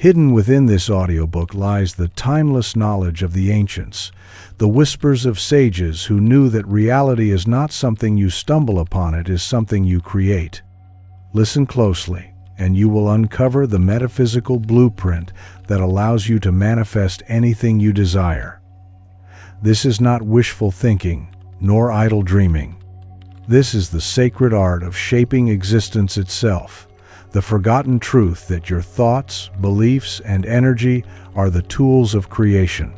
Hidden within this audiobook lies the timeless knowledge of the ancients, the whispers of sages who knew that reality is not something you stumble upon, it is something you create. Listen closely, and you will uncover the metaphysical blueprint that allows you to manifest anything you desire. This is not wishful thinking, nor idle dreaming. This is the sacred art of shaping existence itself, the forgotten truth that your thoughts, beliefs, and energy are the tools of creation.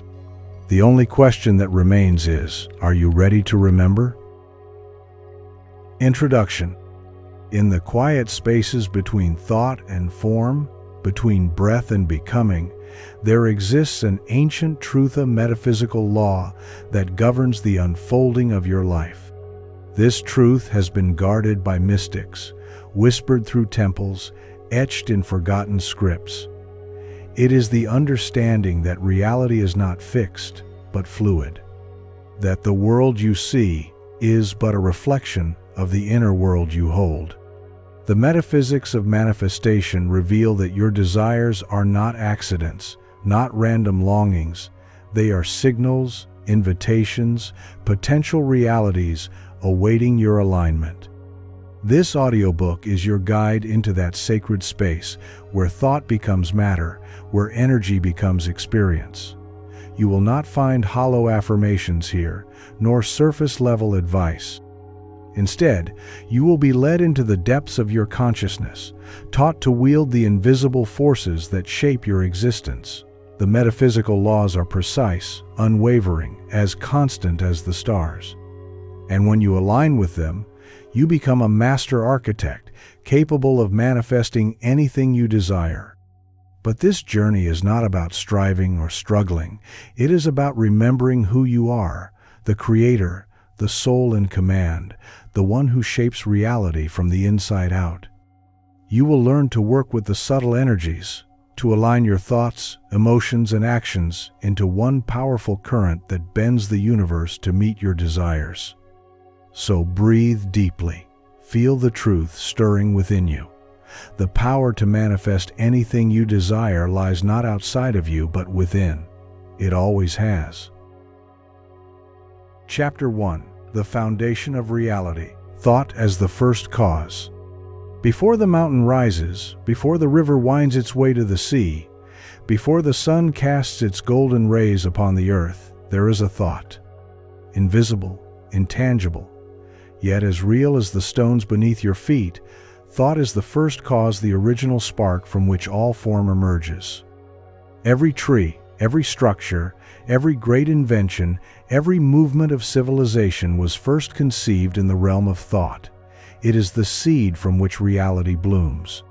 The only question that remains is, are you ready to remember? Introduction. In the quiet spaces between thought and form, between breath and becoming, there exists an ancient truth, a metaphysical law that governs the unfolding of your life. This truth has been guarded by mystics, whispered through temples, etched in forgotten scripts. It is the understanding that reality is not fixed, but fluid. That the world you see is but a reflection of the inner world you hold. The metaphysics of manifestation reveal that your desires are not accidents, not random longings. They are signals, invitations, potential realities awaiting your alignment. This audiobook is your guide into that sacred space where thought becomes matter, where energy becomes experience. You will not find hollow affirmations here, nor surface-level advice. Instead, you will be led into the depths of your consciousness, taught to wield the invisible forces that shape your existence. The metaphysical laws are precise, unwavering, as constant as the stars. And when you align with them, you become a master architect, capable of manifesting anything you desire. But this journey is not about striving or struggling. It is about remembering who you are, the creator, the soul in command, the one who shapes reality from the inside out. You will learn to work with the subtle energies, to align your thoughts, emotions, and actions into one powerful current that bends the universe to meet your desires. So breathe deeply. Feel the truth stirring within you. The power to manifest anything you desire lies not outside of you, but within. It always has. Chapter 1. The Foundation of Reality. Thought as the First Cause. Before the mountain rises, before the river winds its way to the sea, before the sun casts its golden rays upon the earth, there is a thought. Invisible, intangible, yet as real as the stones beneath your feet, thought is the first cause, the original spark from which all form emerges. Every tree, every structure, every great invention, every movement of civilization was first conceived in the realm of thought. It is the seed from which reality blooms.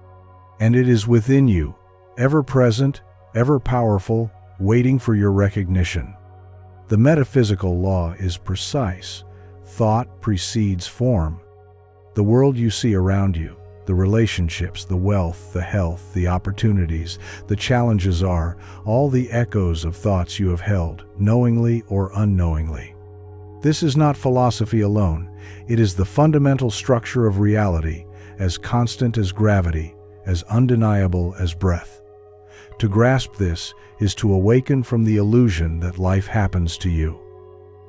And it is within you, ever present, ever powerful, waiting for your recognition. The metaphysical law is precise. Thought precedes form. The world you see around you, the relationships, the wealth, the health, the opportunities, the challenges are all the echoes of thoughts you have held, knowingly or unknowingly. This is not philosophy alone. It is the fundamental structure of reality, as constant as gravity, as undeniable as breath. To grasp this is to awaken from the illusion that life happens to you.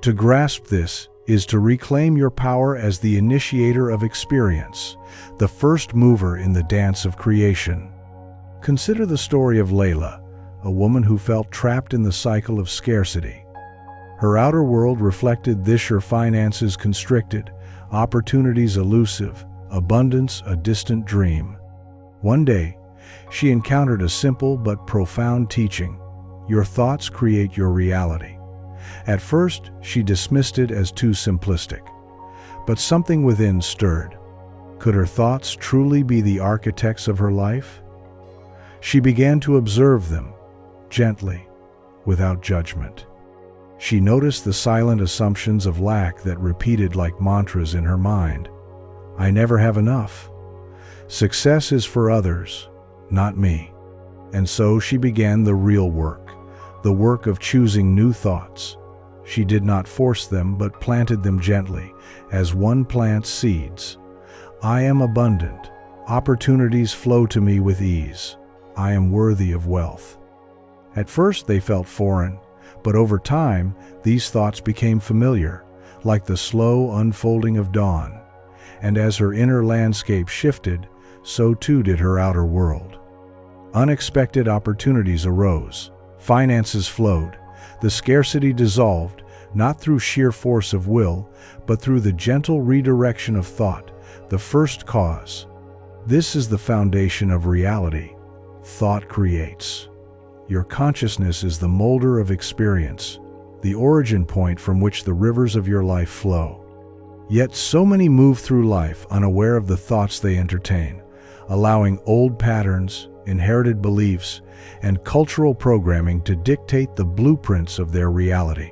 To grasp this is to reclaim your power as the initiator of experience, the first mover in the dance of creation. Consider the story of Layla, a woman who felt trapped in the cycle of scarcity. Her outer world reflected this: her finances constricted, opportunities elusive, abundance a distant dream. One day, she encountered a simple but profound teaching: your thoughts create your reality. At first, she dismissed it as too simplistic, but something within stirred. Could her thoughts truly be the architects of her life? She began to observe them, gently, without judgment. She noticed the silent assumptions of lack that repeated like mantras in her mind. I never have enough. Success is for others, not me. And so she began the real work, the work of choosing new thoughts. She did not force them, but planted them gently, as one plants seeds. I am abundant. Opportunities flow to me with ease. I am worthy of wealth. At first they felt foreign, but over time these thoughts became familiar, like the slow unfolding of dawn. And as her inner landscape shifted, so too did her outer world. Unexpected opportunities arose, finances flowed, the scarcity dissolved, not through sheer force of will, but through the gentle redirection of thought, the first cause. This is the foundation of reality. Thought creates. Your consciousness is the molder of experience, the origin point from which the rivers of your life flow. Yet so many move through life unaware of the thoughts they entertain, allowing old patterns, inherited beliefs, and cultural programming to dictate the blueprints of their reality.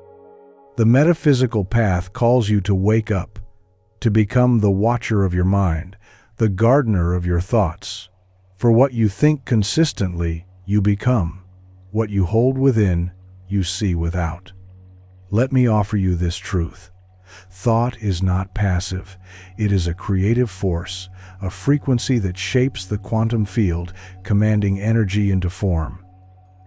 The metaphysical path calls you to wake up, to become the watcher of your mind, the gardener of your thoughts. For what you think consistently, you become. What you hold within, you see without. Let me offer you this truth. Thought is not passive. It is a creative force, a frequency that shapes the quantum field, commanding energy into form.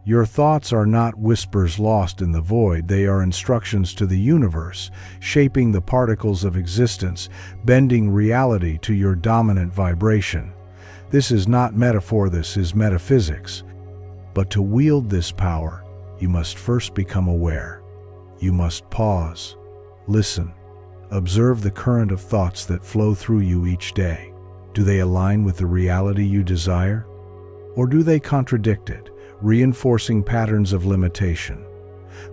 Your thoughts are not whispers lost in the void. They are instructions to the universe, shaping the particles of existence, bending reality to your dominant vibration. This is not metaphor, this is metaphysics. But to wield this power, you must first become aware. You must pause, listen, observe the current of thoughts that flow through you each day. Do they align with the reality you desire? Or do they contradict it, reinforcing patterns of limitation?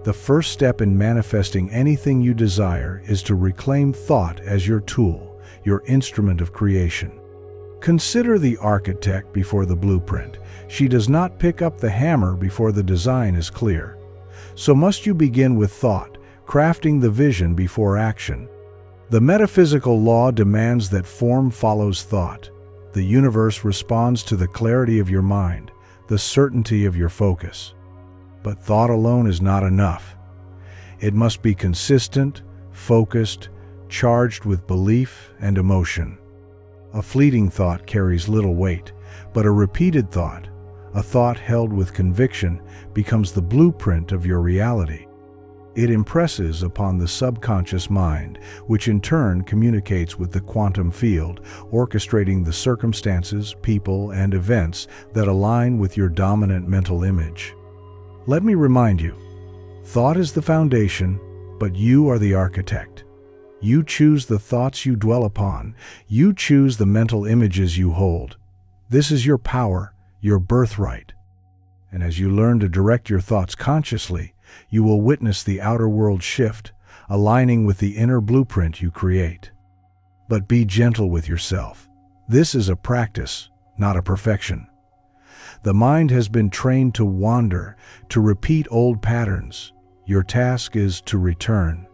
The first step in manifesting anything you desire is to reclaim thought as your tool, your instrument of creation. Consider the architect before the blueprint. She does not pick up the hammer before the design is clear. So must you begin with thought, crafting the vision before action. The metaphysical law demands that form follows thought. The universe responds to the clarity of your mind, the certainty of your focus. But thought alone is not enough. It must be consistent, focused, charged with belief and emotion. A fleeting thought carries little weight, but a repeated thought, a thought held with conviction, becomes the blueprint of your reality. It impresses upon the subconscious mind, which in turn communicates with the quantum field, orchestrating the circumstances, people, and events that align with your dominant mental image. Let me remind you, thought is the foundation, but you are the architect. You choose the thoughts you dwell upon. You choose the mental images you hold. This is your power, your birthright. And as you learn to direct your thoughts consciously, you will witness the outer world shift, aligning with the inner blueprint you create. But be gentle with yourself. This is a practice, not a perfection. The mind has been trained to wander, to repeat old patterns. Your task is to return.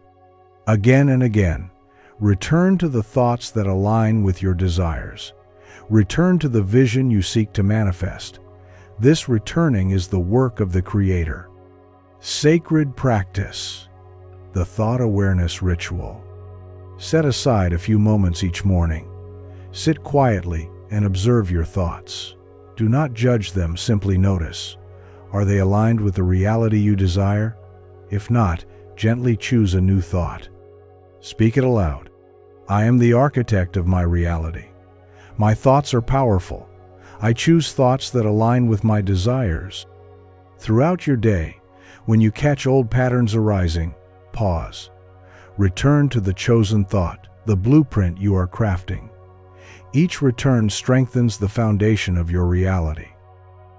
Again and again, return to the thoughts that align with your desires. Return to the vision you seek to manifest. This returning is the work of the Creator. Sacred practice, the thought awareness ritual. Set aside a few moments each morning. Sit quietly and observe your thoughts. Do not judge them, simply notice. Are they aligned with the reality you desire? If not, gently choose a new thought. Speak it aloud. I am the architect of my reality. My thoughts are powerful. I choose thoughts that align with my desires. Throughout your day, when you catch old patterns arising, pause. Return to the chosen thought, the blueprint you are crafting. Each return strengthens the foundation of your reality.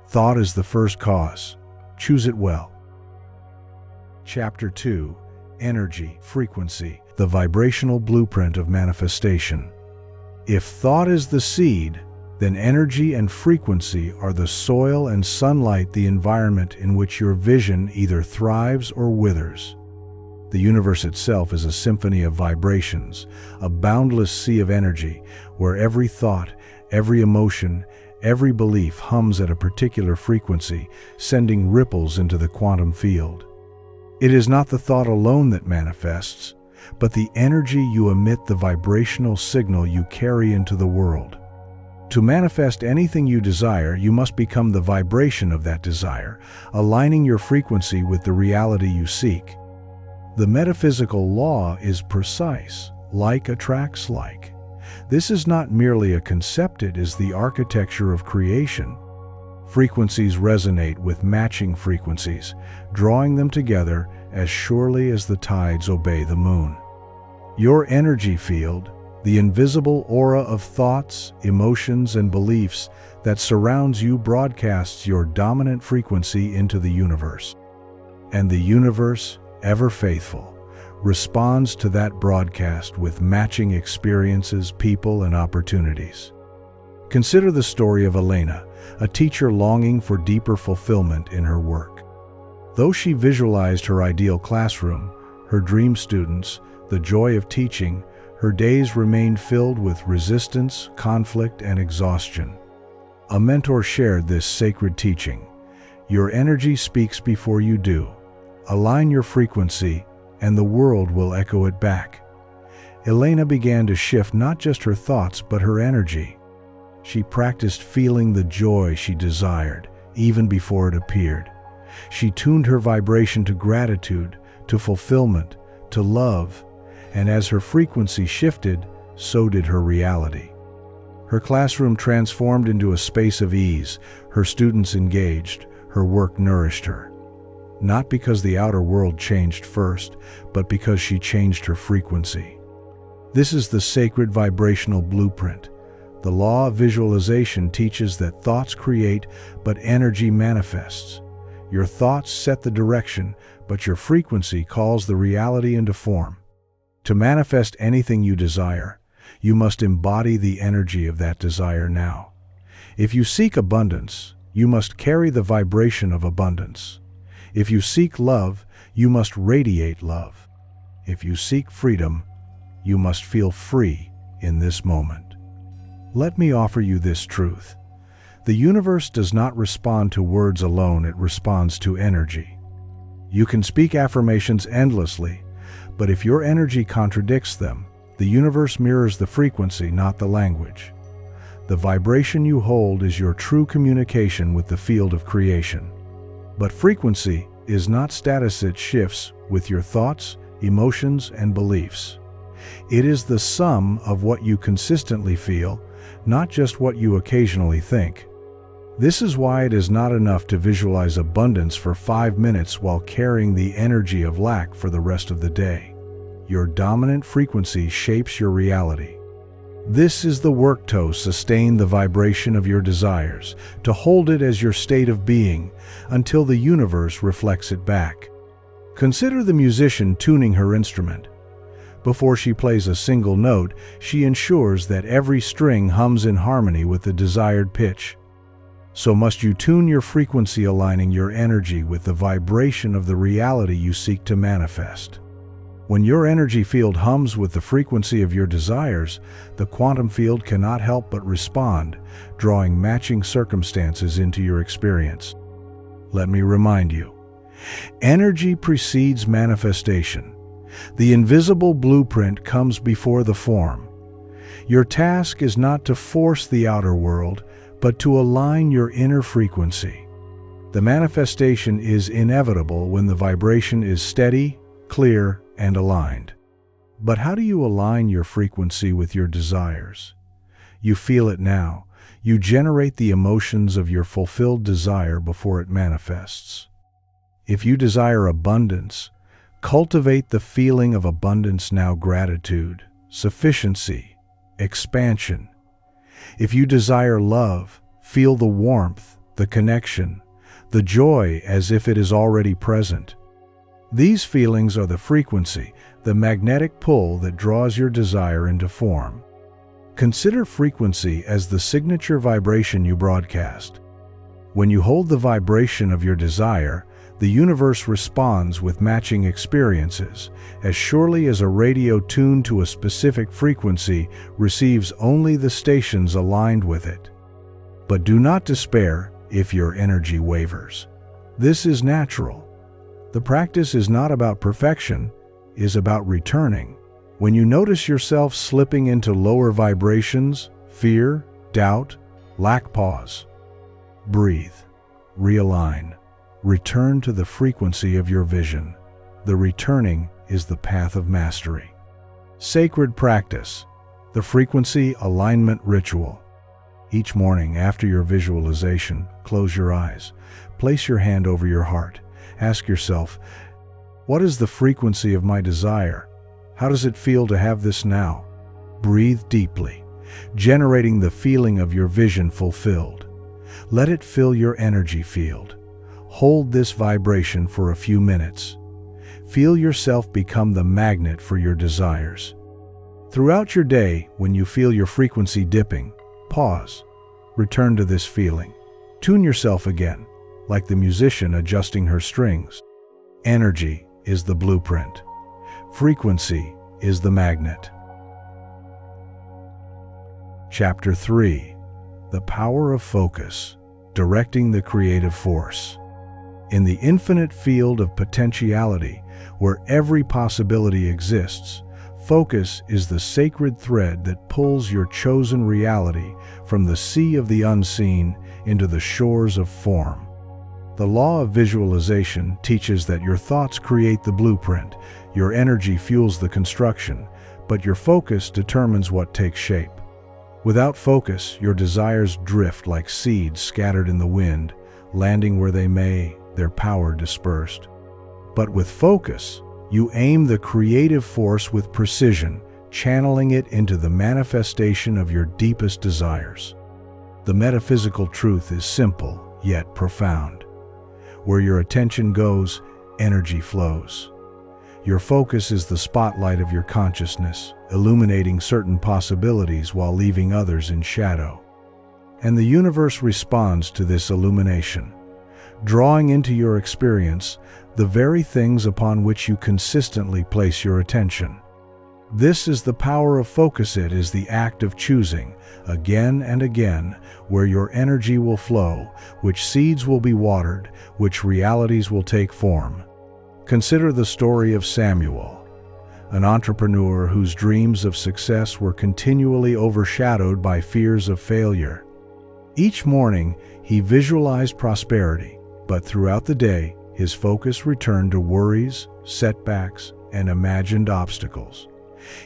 Thought is the first cause. Choose it well. Chapter 2. Energy, frequency, the vibrational blueprint of manifestation. If thought is the seed, then energy and frequency are the soil and sunlight, the environment in which your vision either thrives or withers. The universe itself is a symphony of vibrations, a boundless sea of energy, where every thought, every emotion, every belief hums at a particular frequency, sending ripples into the quantum field. It is not the thought alone that manifests, but the energy you emit, the vibrational signal you carry into the world. To manifest anything you desire, you must become the vibration of that desire, aligning your frequency with the reality you seek. The metaphysical law is precise. Like attracts like. This is not merely a concept, it is the architecture of creation. Frequencies resonate with matching frequencies, drawing them together as surely as the tides obey the moon. Your energy field, the invisible aura of thoughts, emotions, and beliefs that surrounds you, broadcasts your dominant frequency into the universe. And the universe, ever faithful, responds to that broadcast with matching experiences, people, and opportunities. Consider the story of Elena, a teacher longing for deeper fulfillment in her work. Though she visualized her ideal classroom, her dream students, the joy of teaching, her days remained filled with resistance, conflict, and exhaustion. A mentor shared this sacred teaching. Your energy speaks before you do. Align your frequency, and the world will echo it back. Elena began to shift not just her thoughts, but her energy. She practiced feeling the joy she desired, even before it appeared. She tuned her vibration to gratitude, to fulfillment, to love, and as her frequency shifted, so did her reality. Her classroom transformed into a space of ease, her students engaged, her work nourished her. Not because the outer world changed first, but because she changed her frequency. This is the sacred vibrational blueprint. The law of visualization teaches that thoughts create, but energy manifests. Your thoughts set the direction, but your frequency calls the reality into form. To manifest anything you desire, you must embody the energy of that desire now. If you seek abundance, you must carry the vibration of abundance. If you seek love, you must radiate love. If you seek freedom, you must feel free in this moment. Let me offer you this truth. The universe does not respond to words alone, it responds to energy. You can speak affirmations endlessly, but if your energy contradicts them, the universe mirrors the frequency, not the language. The vibration you hold is your true communication with the field of creation. But frequency is not status, it shifts with your thoughts, emotions, and beliefs. It is the sum of what you consistently feel, not just what you occasionally think. This is why it is not enough to visualize abundance for 5 minutes while carrying the energy of lack for the rest of the day. Your dominant frequency shapes your reality. This is the work to sustain the vibration of your desires, to hold it as your state of being until the universe reflects it back. Consider the musician tuning her instrument. Before she plays a single note, she ensures that every string hums in harmony with the desired pitch. So must you tune your frequency, aligning your energy with the vibration of the reality you seek to manifest. When your energy field hums with the frequency of your desires, the quantum field cannot help but respond, drawing matching circumstances into your experience. Let me remind you, energy precedes manifestation. The invisible blueprint comes before the form. Your task is not to force the outer world, but to align your inner frequency. The manifestation is inevitable when the vibration is steady, clear, and aligned. But how do you align your frequency with your desires? You feel it now. You generate the emotions of your fulfilled desire before it manifests. If you desire abundance, cultivate the feeling of abundance now: gratitude, sufficiency, expansion. If you desire love, feel the warmth, the connection, the joy as if it is already present. These feelings are the frequency, the magnetic pull that draws your desire into form. Consider frequency as the signature vibration you broadcast. When you hold the vibration of your desire, the universe responds with matching experiences, as surely as a radio tuned to a specific frequency receives only the stations aligned with it. But do not despair if your energy wavers. This is natural. The practice is not about perfection, it is about returning. When you notice yourself slipping into lower vibrations, fear, doubt, Lack pause. Breathe. Realign. Return to the frequency of your vision. The returning is the path of mastery. Sacred practice. The frequency alignment ritual. Each morning after your visualization, close your eyes. Place your hand over your heart. Ask yourself, what is the frequency of my desire? How does it feel to have this now? Breathe deeply, generating the feeling of your vision fulfilled. Let it fill your energy field. Hold this vibration for a few minutes. Feel yourself become the magnet for your desires. Throughout your day, when you feel your frequency dipping, pause. Return to this feeling. Tune yourself again, like the musician adjusting her strings. Energy is the blueprint. Frequency is the magnet. Chapter 3. The Power of Focus, Directing the Creative Force. In the infinite field of potentiality, where every possibility exists, focus is the sacred thread that pulls your chosen reality from the sea of the unseen into the shores of form. The law of visualization teaches that your thoughts create the blueprint, your energy fuels the construction, but your focus determines what takes shape. Without focus, your desires drift like seeds scattered in the wind, landing where they may, their power dispersed. But with focus, you aim the creative force with precision, channeling it into the manifestation of your deepest desires. The metaphysical truth is simple, yet profound. Where your attention goes, energy flows. Your focus is the spotlight of your consciousness, illuminating certain possibilities while leaving others in shadow. And the universe responds to this illumination, drawing into your experience the very things upon which you consistently place your attention. This is the power of focus. It is the act of choosing, again and again, where your energy will flow, which seeds will be watered, which realities will take form. Consider the story of Samuel, an entrepreneur whose dreams of success were continually overshadowed by fears of failure. Each morning, he visualized prosperity, but throughout the day, his focus returned to worries, setbacks, and imagined obstacles.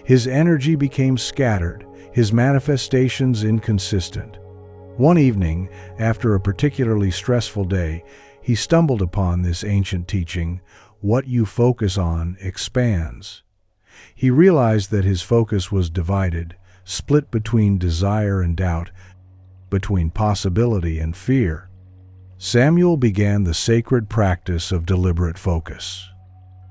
His energy became scattered, his manifestations inconsistent. One evening, after a particularly stressful day, he stumbled upon this ancient teaching, "What you focus on expands." He realized that his focus was divided, split between desire and doubt, between possibility and fear. Samuel began the sacred practice of deliberate focus.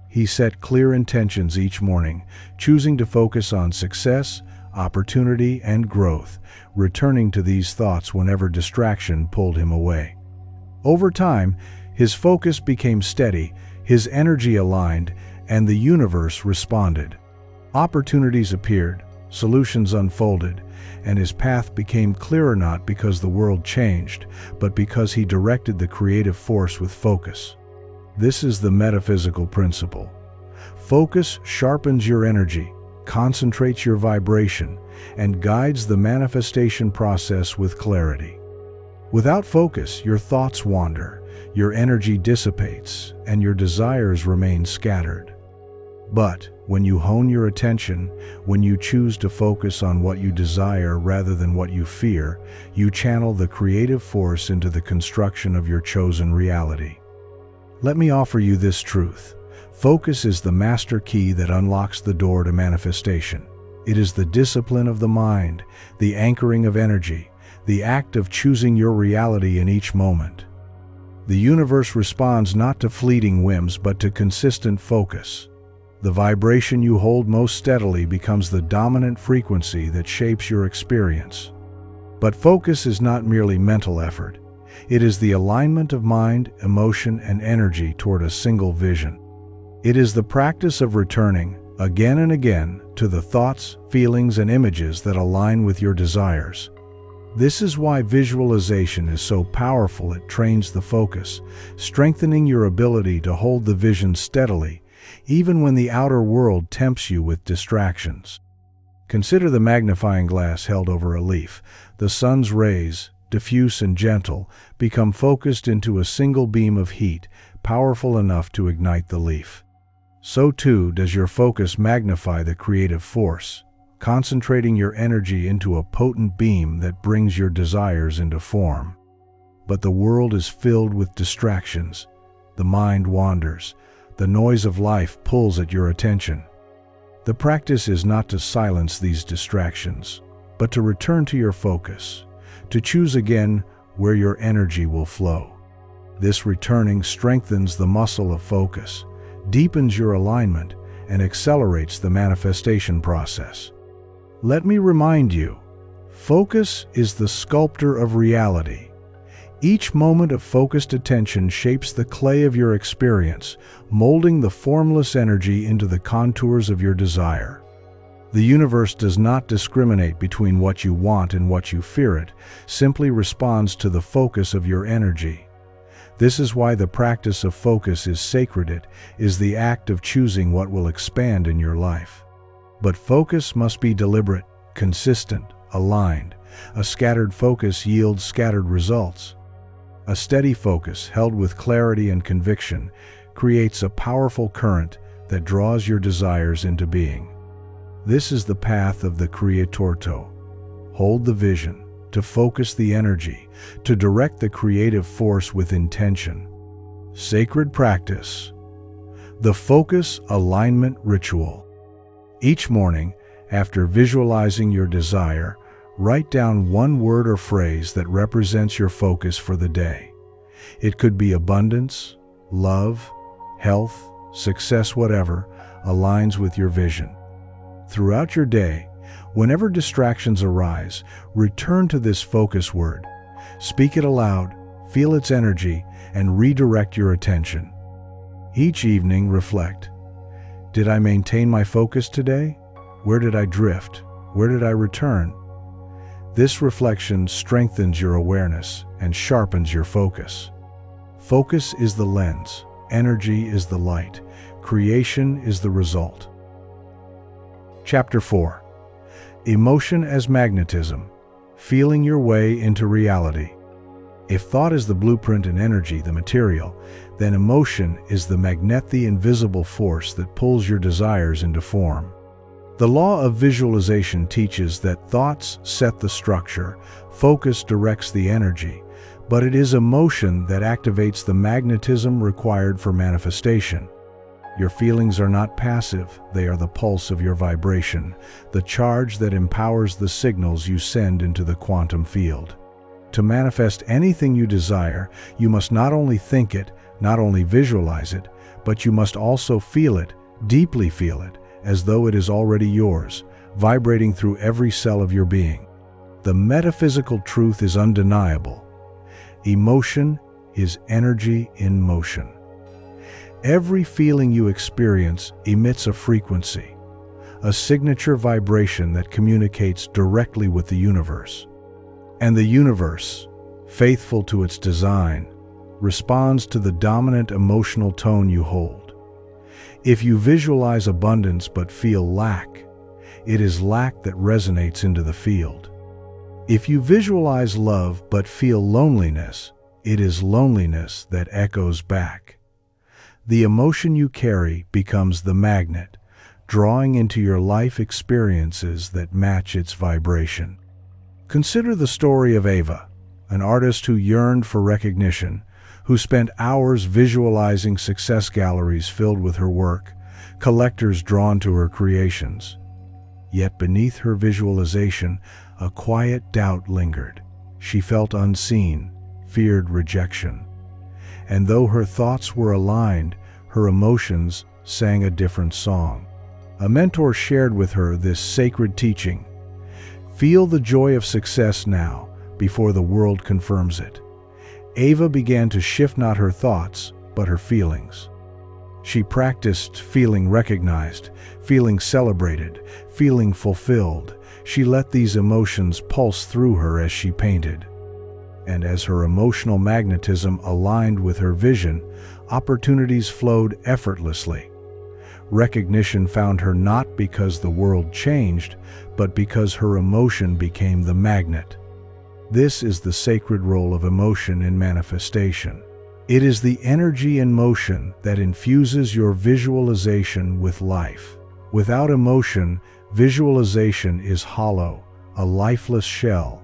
He set clear intentions each morning, choosing to focus on success, opportunity, and growth, returning to these thoughts whenever distraction pulled him away. Over time, his focus became steady, his energy aligned, and the universe responded. Opportunities appeared, solutions unfolded, and his path became clearer not because the world changed, but because he directed the creative force with focus. This is the metaphysical principle. Focus sharpens your energy, concentrates your vibration, and guides the manifestation process with clarity. Without focus, your thoughts wander, your energy dissipates, and your desires remain scattered. But when you hone your attention, when you choose to focus on what you desire rather than what you fear, you channel the creative force into the construction of your chosen reality. Let me offer you this truth. Focus is the master key that unlocks the door to manifestation. It is the discipline of the mind, the anchoring of energy, the act of choosing your reality in each moment. The universe responds not to fleeting whims but to consistent focus. The vibration you hold most steadily becomes the dominant frequency that shapes your experience. But focus is not merely mental effort. It is the alignment of mind, emotion, and energy toward a single vision. It is the practice of returning, again and again, to the thoughts, feelings, and images that align with your desires. This is why visualization is so powerful. It trains the focus, strengthening your ability to hold the vision steadily, even when the outer world tempts you with distractions. Consider the magnifying glass held over a leaf. The sun's rays, diffuse and gentle, become focused into a single beam of heat, powerful enough to ignite the leaf. So too does your focus magnify the creative force, concentrating your energy into a potent beam that brings your desires into form. But the world is filled with distractions. The mind wanders. The noise of life pulls at your attention. The practice is not to silence these distractions, but to return to your focus, to choose again where your energy will flow. This returning strengthens the muscle of focus, deepens your alignment, and accelerates the manifestation process. Let me remind you, focus is the sculptor of reality. Each moment of focused attention shapes the clay of your experience, molding the formless energy into the contours of your desire. The universe does not discriminate between what you want and what you fear. It simply responds to the focus of your energy. This is why the practice of focus is sacred. It is the act of choosing what will expand in your life. But focus must be deliberate, consistent, aligned. A scattered focus yields scattered results. A steady focus, held with clarity and conviction, creates a powerful current that draws your desires into being. This is the path of the Creator. To hold the vision, to focus the energy, to direct the creative force with intention. Sacred practice. The focus alignment ritual. Each morning, after visualizing your desire, write down one word or phrase that represents your focus for the day. It could be abundance, love, health, success, whatever aligns with your vision. Throughout your day, whenever distractions arise, return to this focus word. Speak it aloud, feel its energy, and redirect your attention. Each evening, reflect. Did I maintain my focus today? Where did I drift? Where did I return? This reflection strengthens your awareness and sharpens your focus. Focus is the lens, energy is the light, creation is the result. Chapter 4. Emotion as magnetism, feeling your way into reality. If thought is the blueprint and energy the material, then emotion is the magnet, the invisible force that pulls your desires into form. The law of visualization teaches that thoughts set the structure, focus directs the energy, but it is emotion that activates the magnetism required for manifestation. Your feelings are not passive, they are the pulse of your vibration, the charge that empowers the signals you send into the quantum field. To manifest anything you desire, you must not only think it, not only visualize it, but you must also feel it, deeply feel it, as though it is already yours, vibrating through every cell of your being. The metaphysical truth is undeniable. Emotion is energy in motion. Every feeling you experience emits a frequency, a signature vibration that communicates directly with the universe. And the universe, faithful to its design, responds to the dominant emotional tone you hold. If you visualize abundance but feel lack, it is lack that resonates into the field. If you visualize love but feel loneliness, it is loneliness that echoes back. The emotion you carry becomes the magnet, drawing into your life experiences that match its vibration. Consider the story of Ava, an artist who yearned for recognition, who spent hours visualizing success galleries filled with her work, collectors drawn to her creations. Yet beneath her visualization, a quiet doubt lingered. She felt unseen, feared rejection. And though her thoughts were aligned, her emotions sang a different song. A mentor shared with her this sacred teaching. Feel the joy of success now, before the world confirms it. Ava began to shift not her thoughts, but her feelings. She practiced feeling recognized, feeling celebrated, feeling fulfilled. She let these emotions pulse through her as she painted. And as her emotional magnetism aligned with her vision, opportunities flowed effortlessly. Recognition found her not because the world changed, but because her emotion became the magnet. This is the sacred role of emotion in manifestation. It is the energy in motion that infuses your visualization with life. Without emotion, visualization is hollow, a lifeless shell.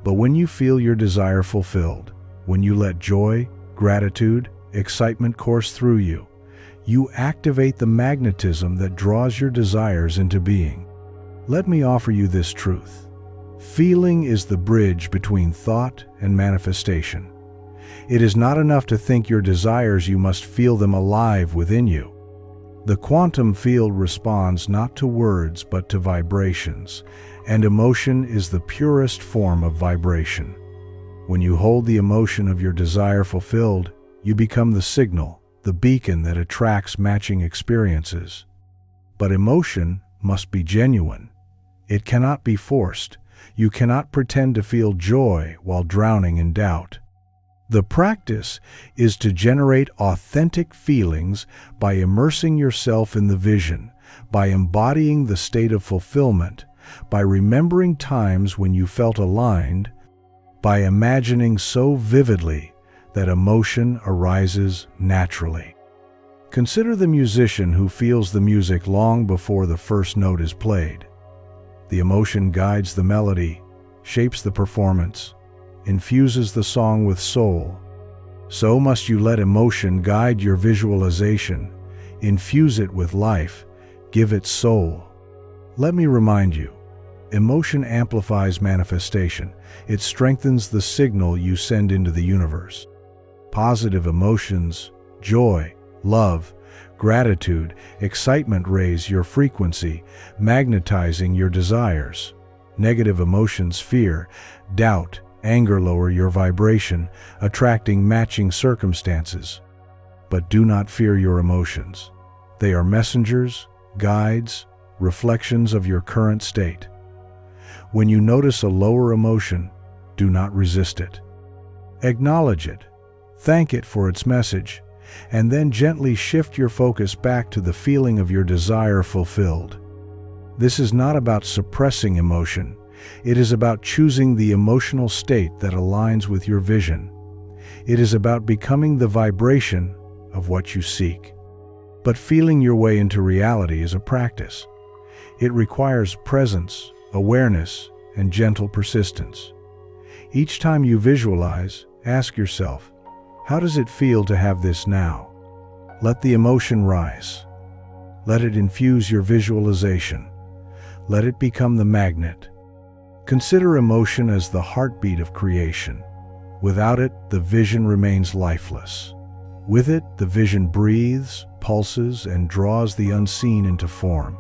But when you feel your desire fulfilled, when you let joy, gratitude, excitement course through you, you activate the magnetism that draws your desires into being. Let me offer you this truth. Feeling is the bridge between thought and manifestation. It is not enough to think your desires, you must feel them alive within you. The quantum field responds not to words but to vibrations, and emotion is the purest form of vibration. When you hold the emotion of your desire fulfilled, you become the signal, the beacon that attracts matching experiences. But emotion must be genuine. It cannot be forced. You cannot pretend to feel joy while drowning in doubt. The practice is to generate authentic feelings by immersing yourself in the vision, by embodying the state of fulfillment, by remembering times when you felt aligned, by imagining so vividly that emotion arises naturally. Consider the musician who feels the music long before the first note is played. The emotion guides the melody, shapes the performance, infuses the song with soul. So must you let emotion guide your visualization, infuse it with life, give it soul. Let me remind you, emotion amplifies manifestation. It strengthens the signal you send into the universe. Positive emotions, joy, love, gratitude, excitement raise your frequency, magnetizing your desires. Negative emotions, fear, doubt, anger lower your vibration, attracting matching circumstances. But do not fear your emotions. They are messengers, guides, reflections of your current state. When you notice a lower emotion, do not resist it. Acknowledge it, thank it for its message, and then gently shift your focus back to the feeling of your desire fulfilled. This is not about suppressing emotion. It is about choosing the emotional state that aligns with your vision. It is about becoming the vibration of what you seek. But feeling your way into reality is a practice. It requires presence, awareness, and gentle persistence. Each time you visualize, ask yourself, how does it feel to have this now? Let the emotion rise. Let it infuse your visualization. Let it become the magnet. Consider emotion as the heartbeat of creation. Without it, the vision remains lifeless. With it, the vision breathes, pulses, and draws the unseen into form.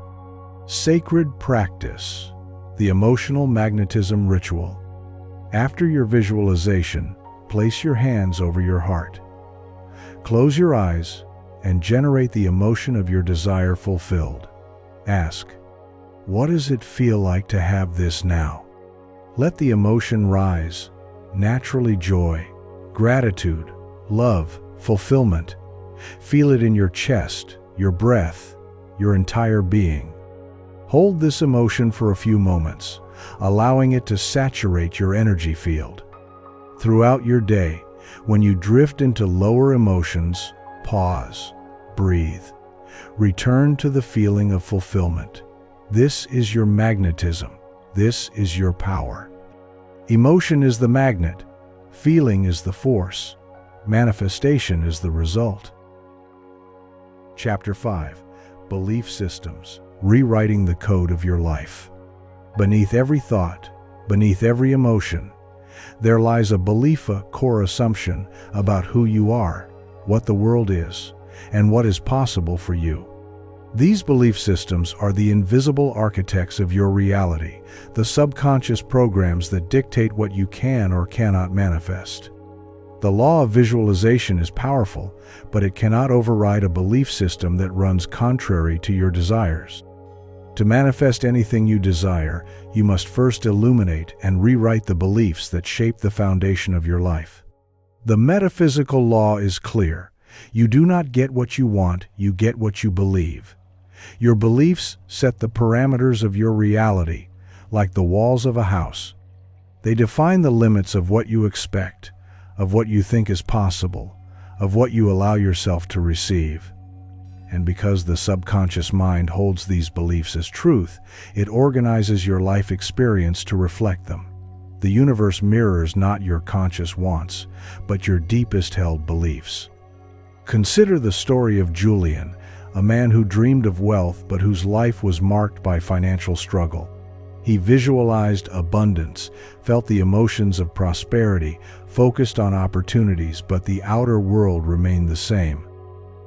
Sacred practice, the emotional magnetism ritual. After your visualization, place your hands over your heart. Close your eyes and generate the emotion of your desire fulfilled. Ask, what does it feel like to have this now? Let the emotion rise, naturally joy, gratitude, love, fulfillment. Feel it in your chest, your breath, your entire being. Hold this emotion for a few moments, allowing it to saturate your energy field. Throughout your day, when you drift into lower emotions, pause, breathe. Return to the feeling of fulfillment. This is your magnetism. This is your power. Emotion is the magnet. Feeling is the force. Manifestation is the result. Chapter 5. Belief Systems. Rewriting the code of your life. Beneath every thought, beneath every emotion, there lies a belief, a core assumption about who you are, what the world is, and what is possible for you. These belief systems are the invisible architects of your reality, the subconscious programs that dictate what you can or cannot manifest. The law of visualization is powerful, but it cannot override a belief system that runs contrary to your desires. To manifest anything you desire, you must first illuminate and rewrite the beliefs that shape the foundation of your life. The metaphysical law is clear. You do not get what you want, you get what you believe. Your beliefs set the parameters of your reality, like the walls of a house. They define the limits of what you expect, of what you think is possible, of what you allow yourself to receive. And because the subconscious mind holds these beliefs as truth, it organizes your life experience to reflect them. The universe mirrors not your conscious wants, but your deepest held beliefs. Consider the story of Julian, a man who dreamed of wealth but whose life was marked by financial struggle. He visualized abundance, felt the emotions of prosperity, focused on opportunities, but the outer world remained the same.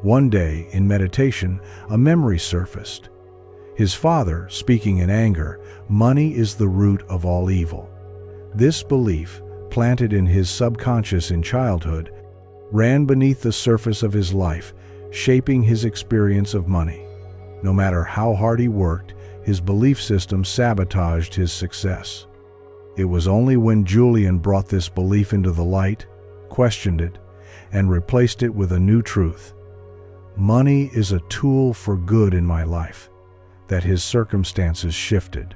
One day, in meditation, a memory surfaced. His father, speaking in anger, "Money is the root of all evil." This belief, planted in his subconscious in childhood, ran beneath the surface of his life, shaping his experience of money. No matter how hard he worked, his belief system sabotaged his success. It was only when Julian brought this belief into the light, questioned it, and replaced it with a new truth: money is a tool for good in my life, that his circumstances shifted.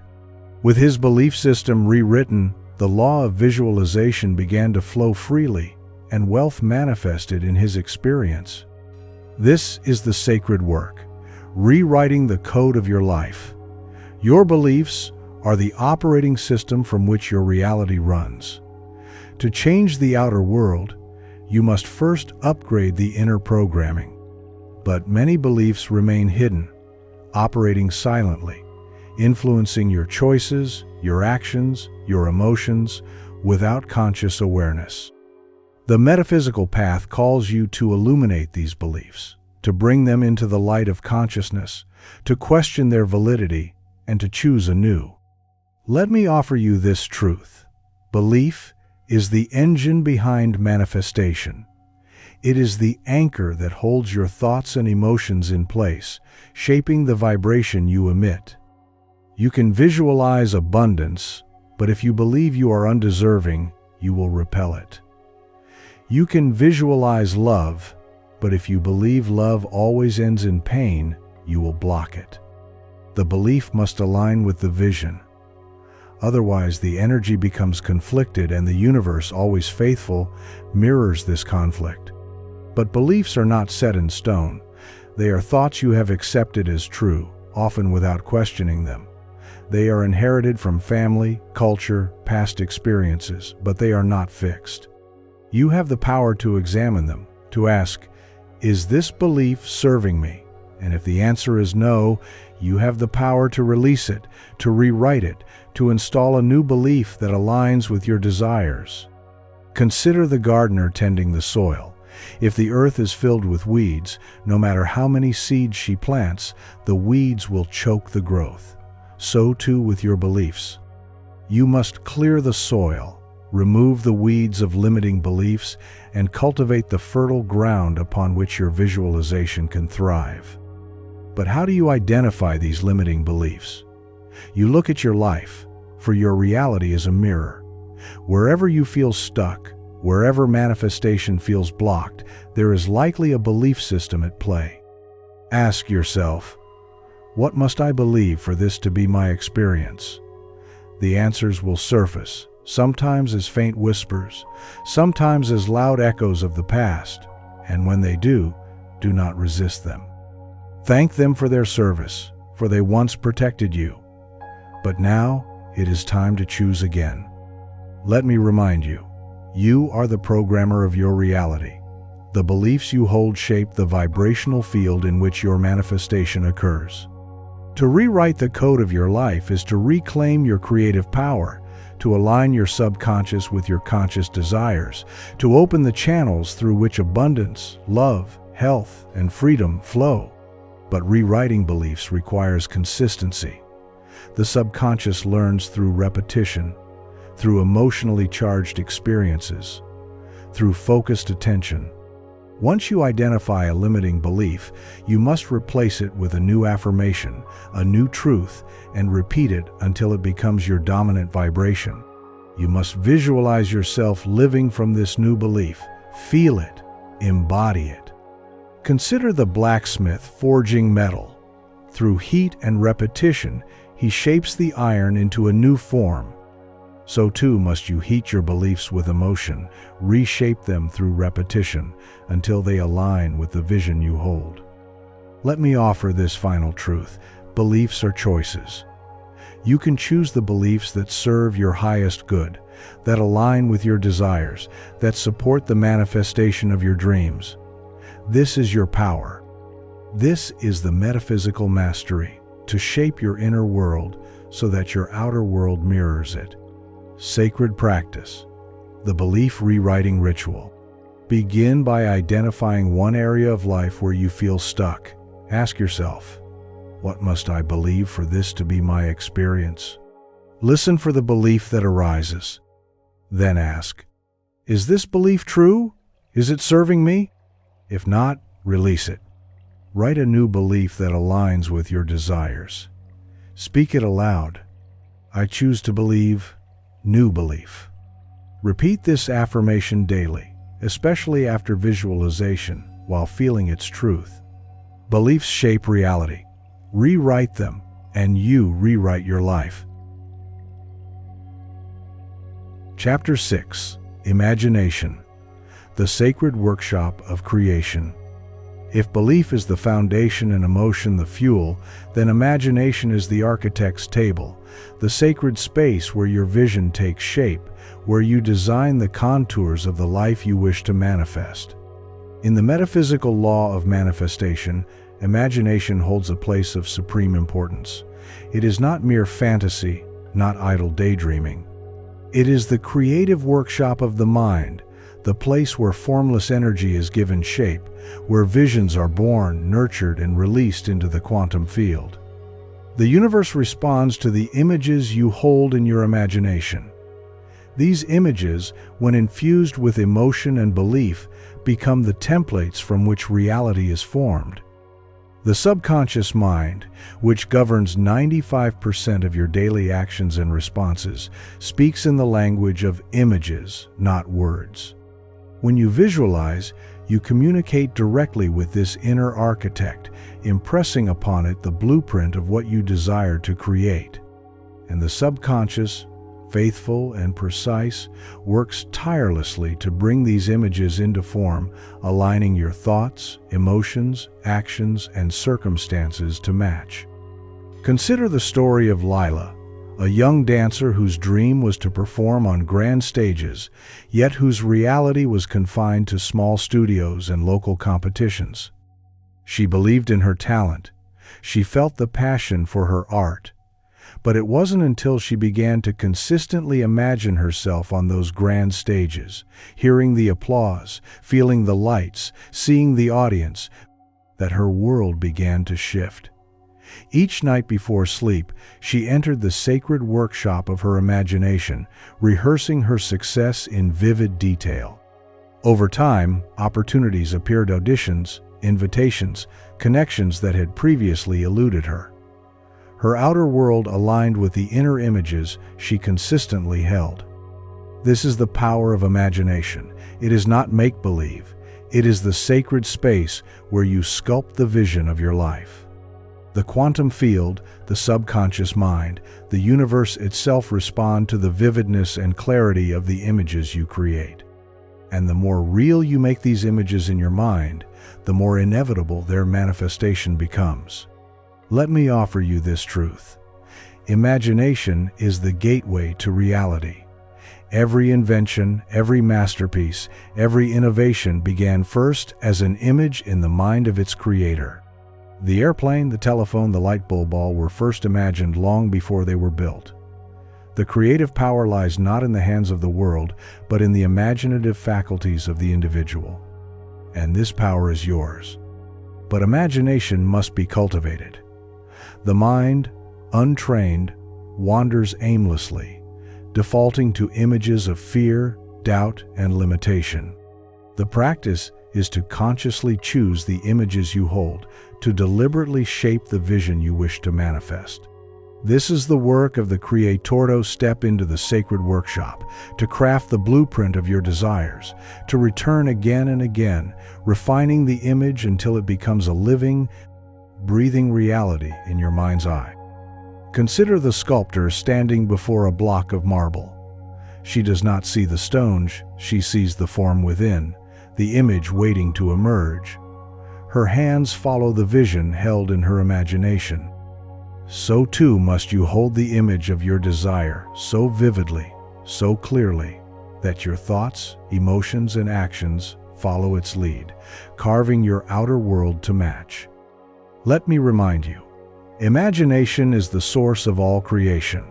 With his belief system rewritten, the law of visualization began to flow freely, and wealth manifested in his experience. This is the sacred work, rewriting the code of your life. Your beliefs are the operating system from which your reality runs. To change the outer world, you must first upgrade the inner programming. But many beliefs remain hidden, operating silently, influencing your choices, your actions, your emotions, without conscious awareness. The metaphysical path calls you to illuminate these beliefs, to bring them into the light of consciousness, to question their validity, and to choose anew. Let me offer you this truth: belief is the engine behind manifestation. It is the anchor that holds your thoughts and emotions in place, shaping the vibration you emit. You can visualize abundance, but if you believe you are undeserving, you will repel it. You can visualize love, but if you believe love always ends in pain, you will block it. The belief must align with the vision. Otherwise, the energy becomes conflicted, and the universe, always faithful, mirrors this conflict. But beliefs are not set in stone. They are thoughts you have accepted as true, often without questioning them. They are inherited from family, culture, past experiences, but they are not fixed. You have the power to examine them, to ask, "Is this belief serving me?" And if the answer is no, you have the power to release it, to rewrite it, to install a new belief that aligns with your desires. Consider the gardener tending the soil. If the earth is filled with weeds, no matter how many seeds she plants, the weeds will choke the growth. So too with your beliefs. You must clear the soil, remove the weeds of limiting beliefs, and cultivate the fertile ground upon which your visualization can thrive. But how do you identify these limiting beliefs? You look at your life, for your reality is a mirror. Wherever you feel stuck, wherever manifestation feels blocked, there is likely a belief system at play. Ask yourself, what must I believe for this to be my experience? The answers will surface, sometimes as faint whispers, sometimes as loud echoes of the past, and when they do not resist them. Thank them for their service, for they once protected you. But now it is time to choose again. Let me remind you, you are the programmer of your reality. The beliefs you hold shape the vibrational field in which your manifestation occurs. To rewrite the code of your life is to reclaim your creative power, to align your subconscious with your conscious desires, to open the channels through which abundance, love, health, and freedom flow. But rewriting beliefs requires consistency. The subconscious learns through repetition, through emotionally charged experiences, through focused attention. Once you identify a limiting belief, you must replace it with a new affirmation, a new truth, and repeat it until it becomes your dominant vibration. You must visualize yourself living from this new belief. Feel it, embody it. Consider the blacksmith forging metal. Through heat and repetition, he shapes the iron into a new form. so too must you heat your beliefs with emotion, reshape them through repetition until they align with the vision you hold. Let me offer this final truth. Beliefs are choices. You can choose the beliefs that serve your highest good, that align with your desires, that support the manifestation of your dreams. This is your power. This is the metaphysical mastery, to shape your inner world so that your outer world mirrors it. Sacred practice. The belief rewriting ritual. Begin by identifying one area of life where you feel stuck. Ask yourself, what must I believe for this to be my experience? Listen for the belief that arises. Then ask, is this belief true? Is it serving me? If not, release it. Write a new belief that aligns with your desires. Speak it aloud. I choose to believe new belief. Repeat this affirmation daily, especially after visualization, while feeling its truth. Beliefs shape reality. Rewrite them, and you rewrite your life. Chapter 6. Imagination. The sacred workshop of creation. If belief is the foundation and emotion the fuel, then imagination is the architect's table, the sacred space where your vision takes shape, where you design the contours of the life you wish to manifest. In the metaphysical law of manifestation, imagination holds a place of supreme importance. It is not mere fantasy, not idle daydreaming. It is the creative workshop of the mind, the place where formless energy is given shape, where visions are born, nurtured, and released into the quantum field. The universe responds to the images you hold in your imagination. These images, when infused with emotion and belief, become the templates from which reality is formed. The subconscious mind, which governs 95% of your daily actions and responses, speaks in the language of images, not words. When you visualize, you communicate directly with this inner architect, impressing upon it the blueprint of what you desire to create. And the subconscious, faithful and precise, works tirelessly to bring these images into form, aligning your thoughts, emotions, actions, and circumstances to match. Consider the story of Lila, a young dancer whose dream was to perform on grand stages, yet whose reality was confined to small studios and local competitions. She believed in her talent. She felt the passion for her art. But it wasn't until she began to consistently imagine herself on those grand stages, hearing the applause, feeling the lights, seeing the audience, that her world began to shift. Each night before sleep, she entered the sacred workshop of her imagination, rehearsing her success in vivid detail. Over time, opportunities appeared: auditions, invitations, connections that had previously eluded her. Her outer world aligned with the inner images she consistently held. This is the power of imagination. It is not make-believe. It is the sacred space where you sculpt the vision of your life. The quantum field, the subconscious mind, the universe itself respond to the vividness and clarity of the images you create. And the more real you make these images in your mind, the more inevitable their manifestation becomes. Let me offer you this truth. Imagination is the gateway to reality. Every invention, every masterpiece, every innovation began first as an image in the mind of its creator. The airplane, the telephone, the light bulb all were first imagined long before they were built. The creative power lies not in the hands of the world, but in the imaginative faculties of the individual. And this power is yours. But imagination must be cultivated. The mind, untrained, wanders aimlessly, defaulting to images of fear, doubt, and limitation. The practice is to consciously choose the images you hold, to deliberately shape the vision you wish to manifest. This is the work of the Creator. Step into the sacred workshop, to craft the blueprint of your desires, to return again and again, refining the image until it becomes a living, breathing reality in your mind's eye. Consider the sculptor standing before a block of marble. She does not see the stone, she sees the form within, the image waiting to emerge. Her hands follow the vision held in her imagination. So too must you hold the image of your desire so vividly, so clearly, that your thoughts, emotions, and actions follow its lead, carving your outer world to match. Let me remind you, imagination is the source of all creation.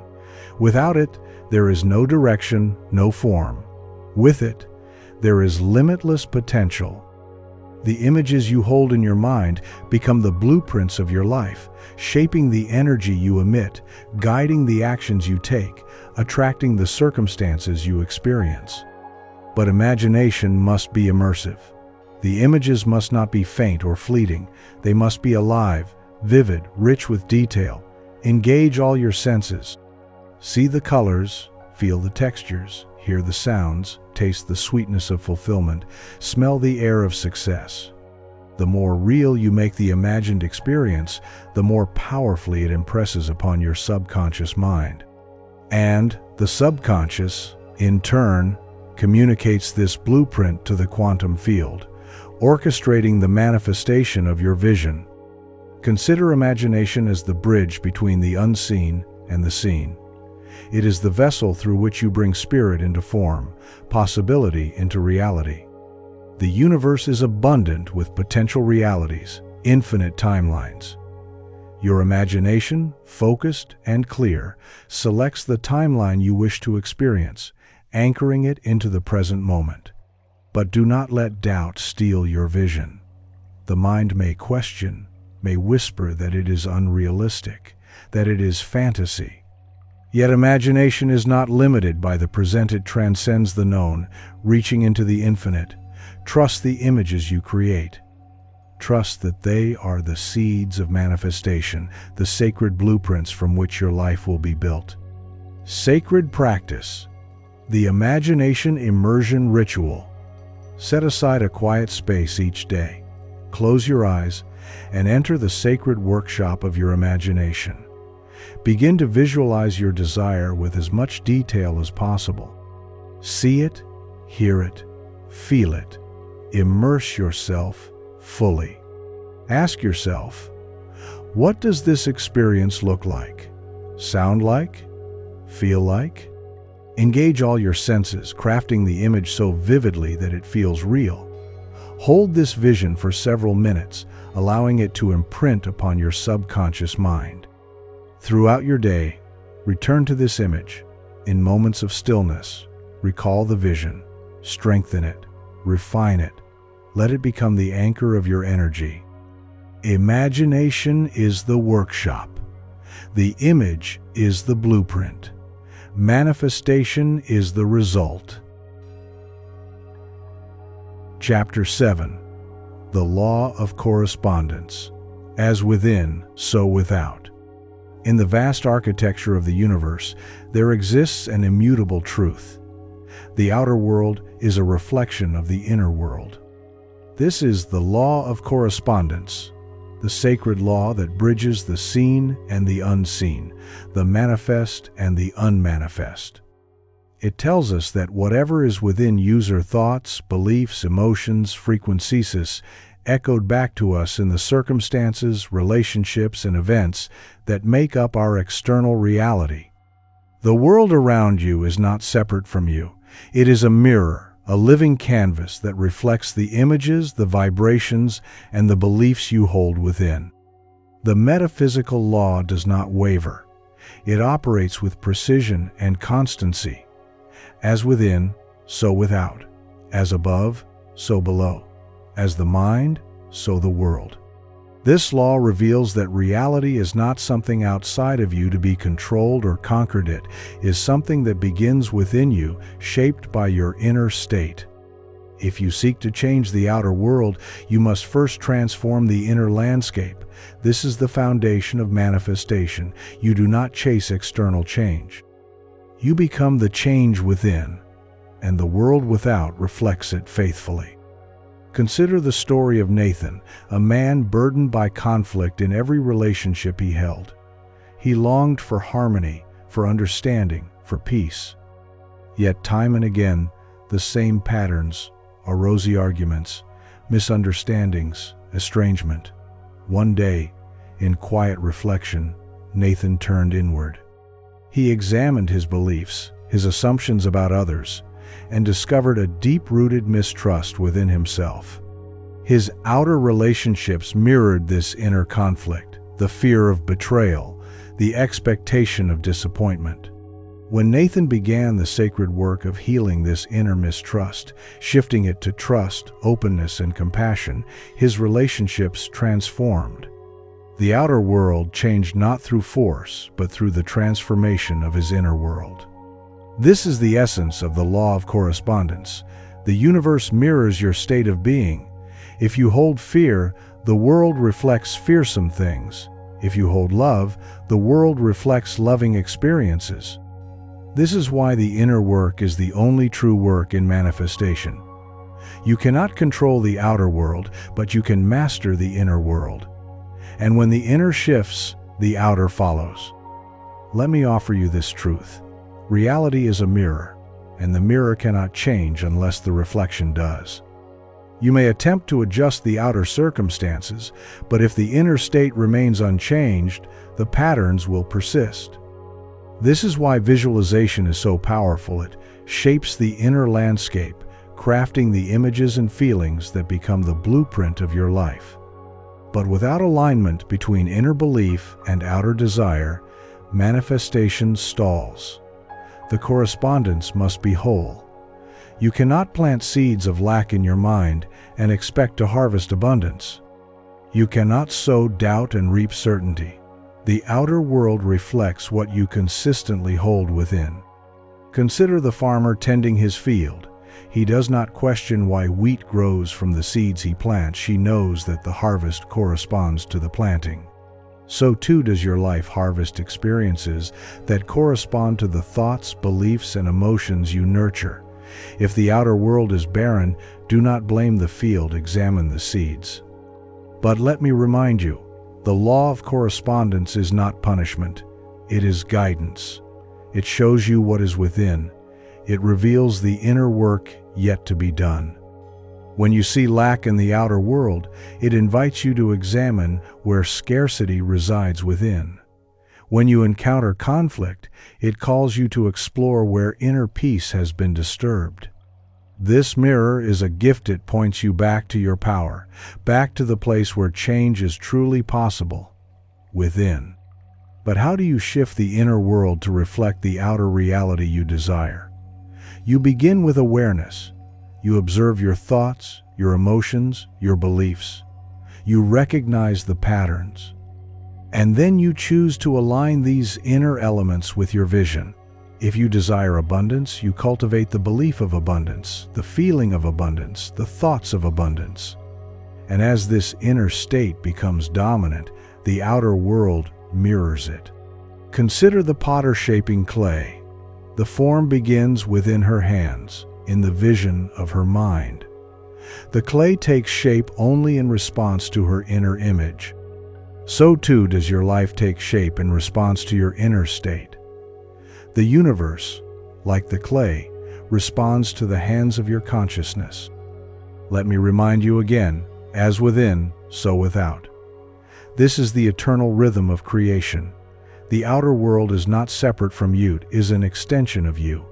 Without it, there is no direction, no form. With it, there is limitless potential. The images you hold in your mind become the blueprints of your life, shaping the energy you emit, guiding the actions you take, attracting the circumstances you experience. But imagination must be immersive. The images must not be faint or fleeting. They must be alive, vivid, rich with detail. Engage all your senses. See the colors, feel the textures, hear the sounds, taste the sweetness of fulfillment, smell the air of success. The more real you make the imagined experience, the more powerfully it impresses upon your subconscious mind. And the subconscious, in turn, communicates this blueprint to the quantum field, orchestrating the manifestation of your vision. Consider imagination as the bridge between the unseen and the seen. It is the vessel through which you bring spirit into form, possibility into reality. The universe is abundant with potential realities, infinite timelines. Your imagination, focused and clear, selects the timeline you wish to experience, anchoring it into the present moment. But do not let doubt steal your vision. The mind may question, may whisper that it is unrealistic, that it is fantasy. Yet imagination is not limited by the present, it transcends the known, reaching into the infinite. Trust the images you create. Trust that they are the seeds of manifestation, the sacred blueprints from which your life will be built. Sacred practice. The imagination immersion ritual. Set aside a quiet space each day. Close your eyes and enter the sacred workshop of your imagination. Begin to visualize your desire with as much detail as possible. See it, hear it, feel it. Immerse yourself fully. Ask yourself, what does this experience look like? Sound like? Feel like? Engage all your senses, crafting the image so vividly that it feels real. Hold this vision for several minutes, allowing it to imprint upon your subconscious mind. Throughout your day, return to this image. In moments of stillness, recall the vision, strengthen it, refine it. Let it become the anchor of your energy. Imagination is the workshop. The image is the blueprint. Manifestation is the result. Chapter 7. The Law of Correspondence. As within, so without. In the vast architecture of the universe, there exists an immutable truth. The outer world is a reflection of the inner world. This is the law of correspondence, the sacred law that bridges the seen and the unseen, the manifest and the unmanifest. It tells us that whatever is within user thoughts, beliefs, emotions, frequencies, echoed back to us in the circumstances, relationships, and events that make up our external reality. The world around you is not separate from you. It is a mirror, a living canvas that reflects the images, the vibrations, and the beliefs you hold within. The metaphysical law does not waver. It operates with precision and constancy. As within, so without. As above, so below. As the mind, so the world. This law reveals that reality is not something outside of you to be controlled or conquered. It is something that begins within you, shaped by your inner state. If you seek to change the outer world, you must first transform the inner landscape. This is the foundation of manifestation. You do not chase external change. You become the change within, and the world without reflects it faithfully. Consider the story of Nathan, a man burdened by conflict in every relationship he held. He longed for harmony, for understanding, for peace. Yet time and again, the same patterns are rosy arguments, misunderstandings, estrangement. One day, in quiet reflection, Nathan turned inward. He examined his beliefs, his assumptions about others, and discovered a deep-rooted mistrust within himself. His outer relationships mirrored this inner conflict, the fear of betrayal, the expectation of disappointment. When Nathan began the sacred work of healing this inner mistrust, shifting it to trust, openness, and compassion, his relationships transformed. The outer world changed not through force, but through the transformation of his inner world. This is the essence of the law of correspondence. The universe mirrors your state of being. If you hold fear, the world reflects fearsome things. If you hold love, the world reflects loving experiences. This is why the inner work is the only true work in manifestation. You cannot control the outer world, but you can master the inner world. And when the inner shifts, the outer follows. Let me offer you this truth. Reality is a mirror, and the mirror cannot change unless the reflection does. You may attempt to adjust the outer circumstances, but if the inner state remains unchanged, the patterns will persist. This is why visualization is so powerful. It shapes the inner landscape, crafting the images and feelings that become the blueprint of your life. But without alignment between inner belief and outer desire, manifestation stalls. The correspondence must be whole. You cannot plant seeds of lack in your mind and expect to harvest abundance. You cannot sow doubt and reap certainty. The outer world reflects what you consistently hold within. Consider the farmer tending his field. He does not question why wheat grows from the seeds he plants. He knows that the harvest corresponds to the planting. So too does your life harvest experiences that correspond to the thoughts, beliefs, and emotions you nurture. If the outer world is barren, do not blame the field, examine the seeds. But let me remind you, the law of correspondence is not punishment, it is guidance. It shows you what is within. It reveals the inner work yet to be done. When you see lack in the outer world, it invites you to examine where scarcity resides within. When you encounter conflict, it calls you to explore where inner peace has been disturbed. This mirror is a gift. It points you back to your power, back to the place where change is truly possible, within. But how do you shift the inner world to reflect the outer reality you desire? You begin with awareness. You observe your thoughts, your emotions, your beliefs. You recognize the patterns. And then you choose to align these inner elements with your vision. If you desire abundance, you cultivate the belief of abundance, the feeling of abundance, the thoughts of abundance. And as this inner state becomes dominant, the outer world mirrors it. Consider the potter shaping clay. The form begins within her hands, in the vision of her mind. The clay takes shape only in response to her inner image. So too does your life take shape in response to your inner state. The universe, like the clay, responds to the hands of your consciousness. Let me remind you again, as within, so without. This is the eternal rhythm of creation. The outer world is not separate from you, it is an extension of you.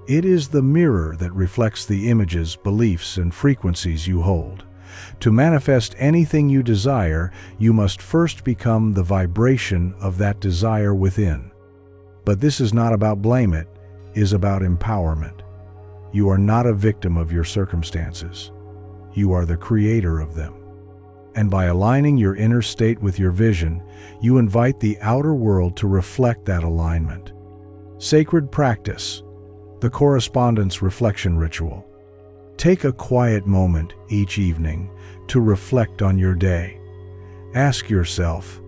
It is the mirror that reflects the images, beliefs, and frequencies you hold. To manifest anything you desire, you must first become the vibration of that desire within. But this is not about blame, it is about empowerment. You are not a victim of your circumstances. You are the creator of them. And by aligning your inner state with your vision, you invite the outer world to reflect that alignment. Sacred practice, the correspondence reflection ritual. Take a quiet moment each evening to reflect on your day. Ask yourself,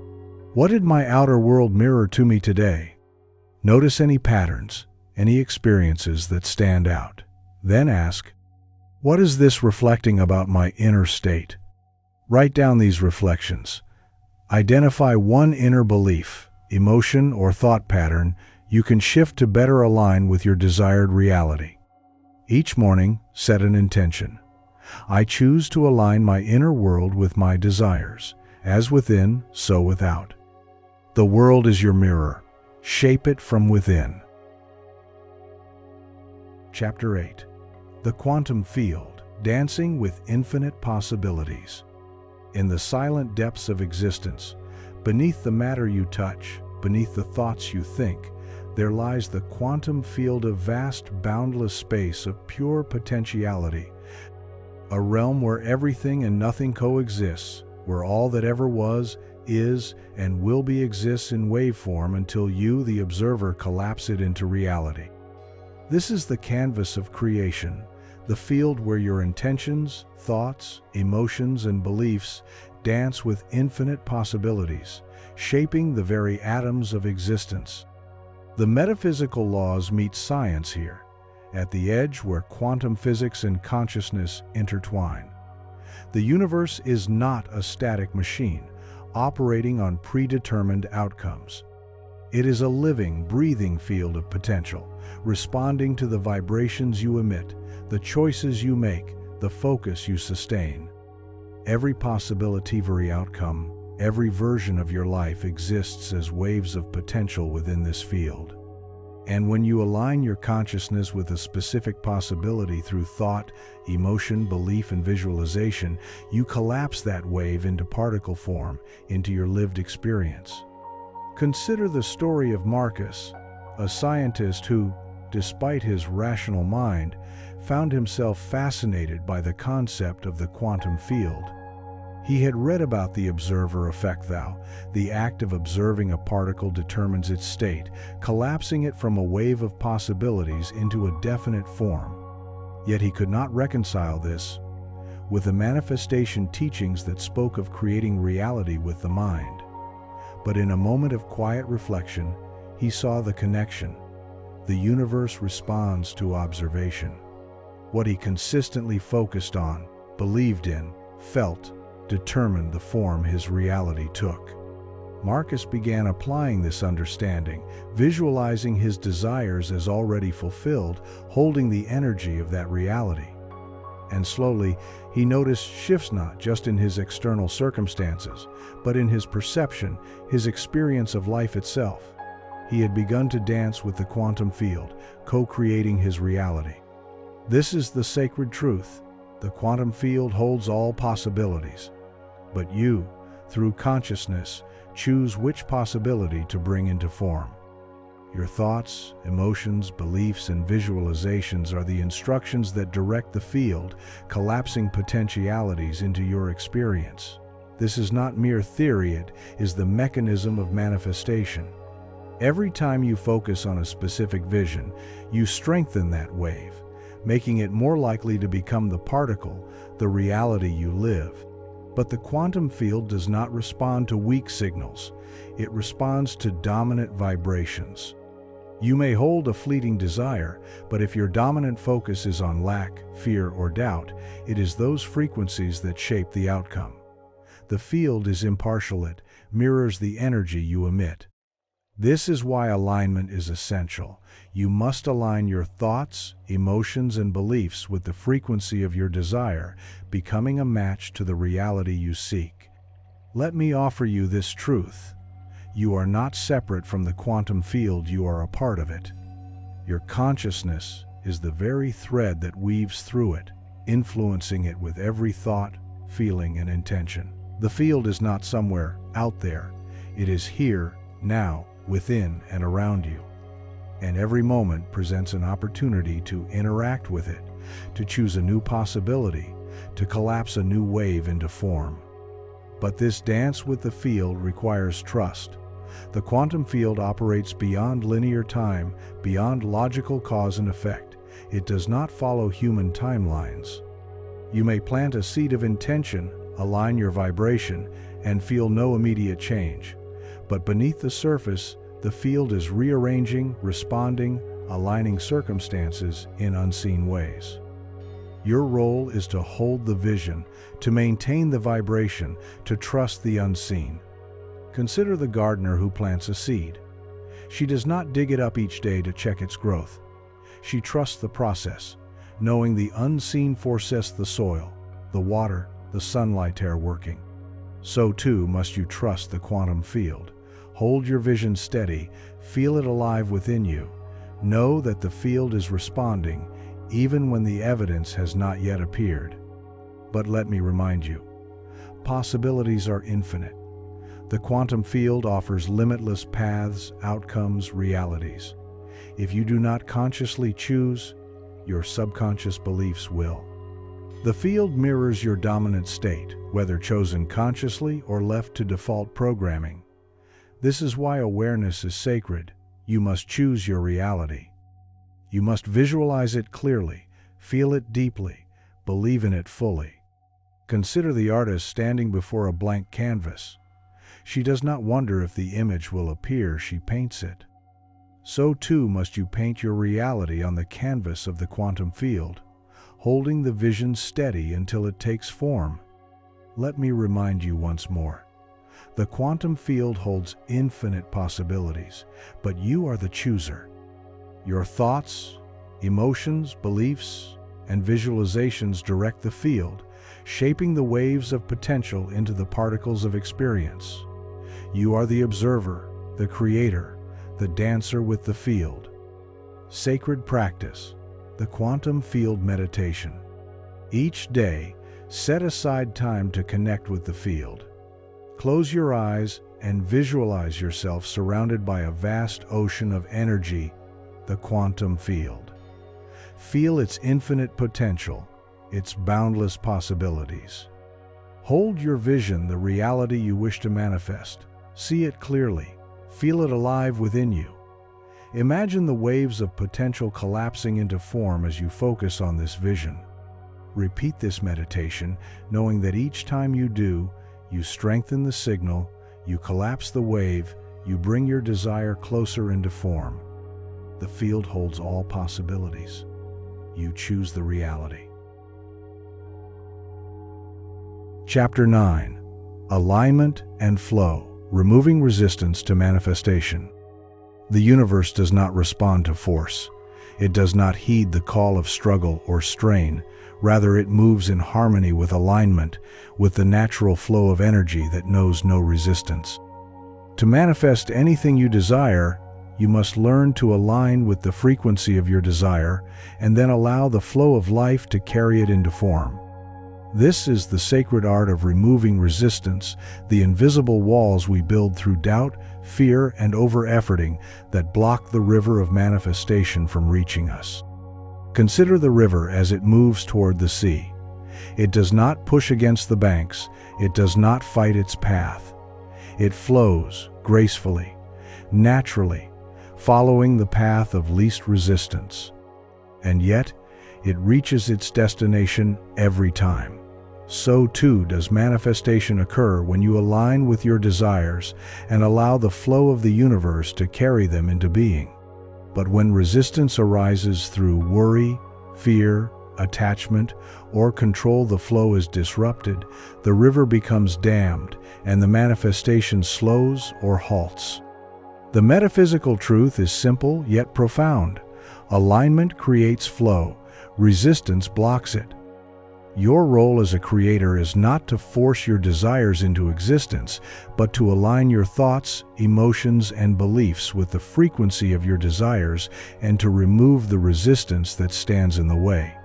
what did my outer world mirror to me today? Notice any patterns, any experiences that stand out. Then ask, what is this reflecting about my inner state? Write down these reflections. Identify one inner belief, emotion, or thought pattern you can shift to better align with your desired reality. Each morning, set an intention. I choose to align my inner world with my desires, as within, so without. The world is your mirror. Shape it from within. Chapter 8. The Quantum Field, Dancing with Infinite Possibilities. In the silent depths of existence, beneath the matter you touch, beneath the thoughts you think, there lies the quantum field, of vast, boundless space of pure potentiality, a realm where everything and nothing coexists, where all that ever was, is, and will be exists in waveform until you, the observer, collapse it into reality. This is the canvas of creation, the field where your intentions, thoughts, emotions, and beliefs dance with infinite possibilities, shaping the very atoms of existence. The metaphysical laws meet science here, at the edge where quantum physics and consciousness intertwine. The universe is not a static machine, operating on predetermined outcomes. It is a living, breathing field of potential, responding to the vibrations you emit, the choices you make, the focus you sustain. Every possibility, every outcome, every version of your life exists as waves of potential within this field. And when you align your consciousness with a specific possibility through thought, emotion, belief, and visualization, you collapse that wave into particle form, into your lived experience. Consider the story of Marcus, a scientist who, despite his rational mind, found himself fascinated by the concept of the quantum field. He had read about the observer effect, the act of observing a particle determines its state, collapsing it from a wave of possibilities into a definite form. Yet he could not reconcile this with the manifestation teachings that spoke of creating reality with the mind. But in a moment of quiet reflection, he saw the connection. The universe responds to observation. What he consistently focused on, believed in, felt, determined the form his reality took. Marcus began applying this understanding, visualizing his desires as already fulfilled, holding the energy of that reality. And slowly, he noticed shifts not just in his external circumstances, but in his perception, his experience of life itself. He had begun to dance with the quantum field, co-creating his reality. This is the sacred truth. The quantum field holds all possibilities. But you, through consciousness, choose which possibility to bring into form. Your thoughts, emotions, beliefs, and visualizations are the instructions that direct the field, collapsing potentialities into your experience. This is not mere theory, it is the mechanism of manifestation. Every time you focus on a specific vision, you strengthen that wave, making it more likely to become the particle, the reality you live. But the quantum field does not respond to weak signals. It responds to dominant vibrations. You may hold a fleeting desire, but if your dominant focus is on lack, fear, or doubt, it is those frequencies that shape the outcome. The field is impartial, it mirrors the energy you emit. This is why alignment is essential. You must align your thoughts, emotions, and beliefs with the frequency of your desire, becoming a match to the reality you seek. Let me offer you this truth. You are not separate from the quantum field, you are a part of it. Your consciousness is the very thread that weaves through it, influencing it with every thought, feeling, and intention. The field is not somewhere out there. It is here, now, within and around you. And every moment presents an opportunity to interact with it, to choose a new possibility, to collapse a new wave into form. But this dance with the field requires trust. The quantum field operates beyond linear time, beyond logical cause and effect. It does not follow human timelines. You may plant a seed of intention, align your vibration, and feel no immediate change. But beneath the surface, the field is rearranging, responding, aligning circumstances in unseen ways. Your role is to hold the vision, to maintain the vibration, to trust the unseen. Consider the gardener who plants a seed. She does not dig it up each day to check its growth. She trusts the process, knowing the unseen forces the soil, the water, the sunlight are working. So too must you trust the quantum field. Hold your vision steady, feel it alive within you. Know that the field is responding, even when the evidence has not yet appeared. But let me remind you, possibilities are infinite. The quantum field offers limitless paths, outcomes, realities. If you do not consciously choose, your subconscious beliefs will. The field mirrors your dominant state, whether chosen consciously or left to default programming. This is why awareness is sacred. You must choose your reality. You must visualize it clearly, feel it deeply, believe in it fully. Consider the artist standing before a blank canvas. She does not wonder if the image will appear, she paints it. So too must you paint your reality on the canvas of the quantum field, holding the vision steady until it takes form. Let me remind you once more. The quantum field holds infinite possibilities, but you are the chooser. Your thoughts, emotions, beliefs, and visualizations direct the field, shaping the waves of potential into the particles of experience. You are the observer, the creator, the dancer with the field. Sacred practice, the quantum field meditation. Each day, set aside time to connect with the field. Close your eyes and visualize yourself surrounded by a vast ocean of energy, the quantum field. Feel its infinite potential, its boundless possibilities. Hold your vision, the reality you wish to manifest. See it clearly. Feel it alive within you. Imagine the waves of potential collapsing into form as you focus on this vision. Repeat this meditation, knowing that each time you do, you strengthen the signal, you collapse the wave, you bring your desire closer into form. The field holds all possibilities. You choose the reality. Chapter 9. Alignment and Flow. Removing resistance to manifestation. The universe does not respond to force. It does not heed the call of struggle or strain. Rather, it moves in harmony with alignment, with the natural flow of energy that knows no resistance. To manifest anything you desire, you must learn to align with the frequency of your desire and then allow the flow of life to carry it into form. This is the sacred art of removing resistance, the invisible walls we build through doubt, fear, and over-efforting that block the river of manifestation from reaching us. Consider the river as it moves toward the sea. It does not push against the banks, it does not fight its path. It flows gracefully, naturally, following the path of least resistance. And yet, it reaches its destination every time. So too does manifestation occur when you align with your desires and allow the flow of the universe to carry them into being. But when resistance arises through worry, fear, attachment, or control, the flow is disrupted, the river becomes dammed, and the manifestation slows or halts. The metaphysical truth is simple yet profound. Alignment creates flow. Resistance blocks it. Your role as a creator is not to force your desires into existence, but to align your thoughts, emotions, and beliefs with the frequency of your desires and to remove the resistance that stands in the way.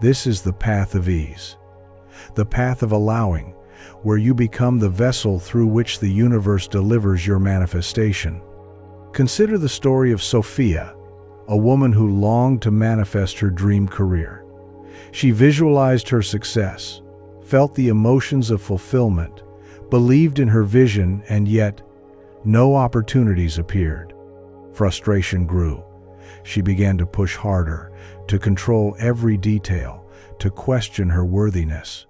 This is the path of ease, the path of allowing, where you become the vessel through which the universe delivers your manifestation. Consider the story of Sophia, a woman who longed to manifest her dream career. She visualized her success, felt the emotions of fulfillment, believed in her vision, and yet no opportunities appeared. Frustration grew. She began to push harder, to control every detail, to question her worthiness.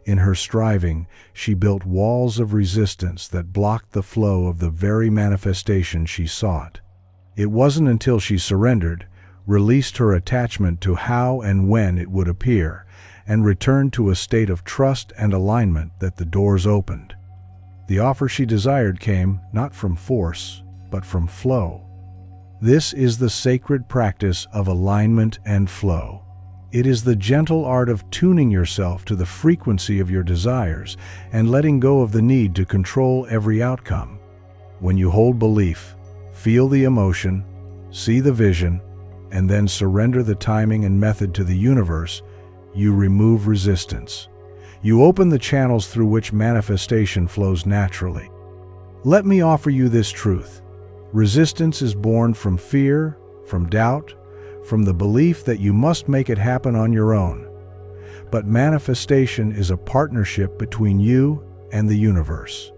In her striving, she built walls of resistance that blocked the flow of the very manifestation she sought. It wasn't until she surrendered, released her attachment to how and when it would appear, and returned to a state of trust and alignment that the doors opened. The offer she desired came not from force, but from flow. This is the sacred practice of alignment and flow. It is the gentle art of tuning yourself to the frequency of your desires and letting go of the need to control every outcome. When you hold belief, feel the emotion, see the vision, and then surrender the timing and method to the universe, you remove resistance. You open the channels through which manifestation flows naturally. Let me offer you this truth. Resistance is born from fear, from doubt, from the belief that you must make it happen on your own. But manifestation is a partnership between you and the universe.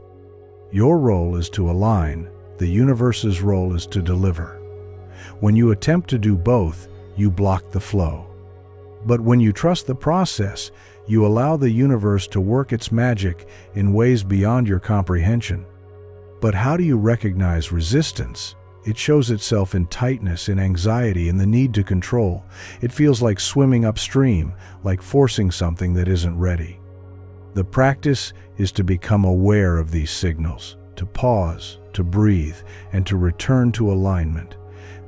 Your role is to align, the universe's role is to deliver. When you attempt to do both, you block the flow. But when you trust the process, you allow the universe to work its magic in ways beyond your comprehension. But how do you recognize resistance? It shows itself in tightness, in anxiety, in the need to control. It feels like swimming upstream, like forcing something that isn't ready. The practice is to become aware of these signals, to pause, to breathe, and to return to alignment.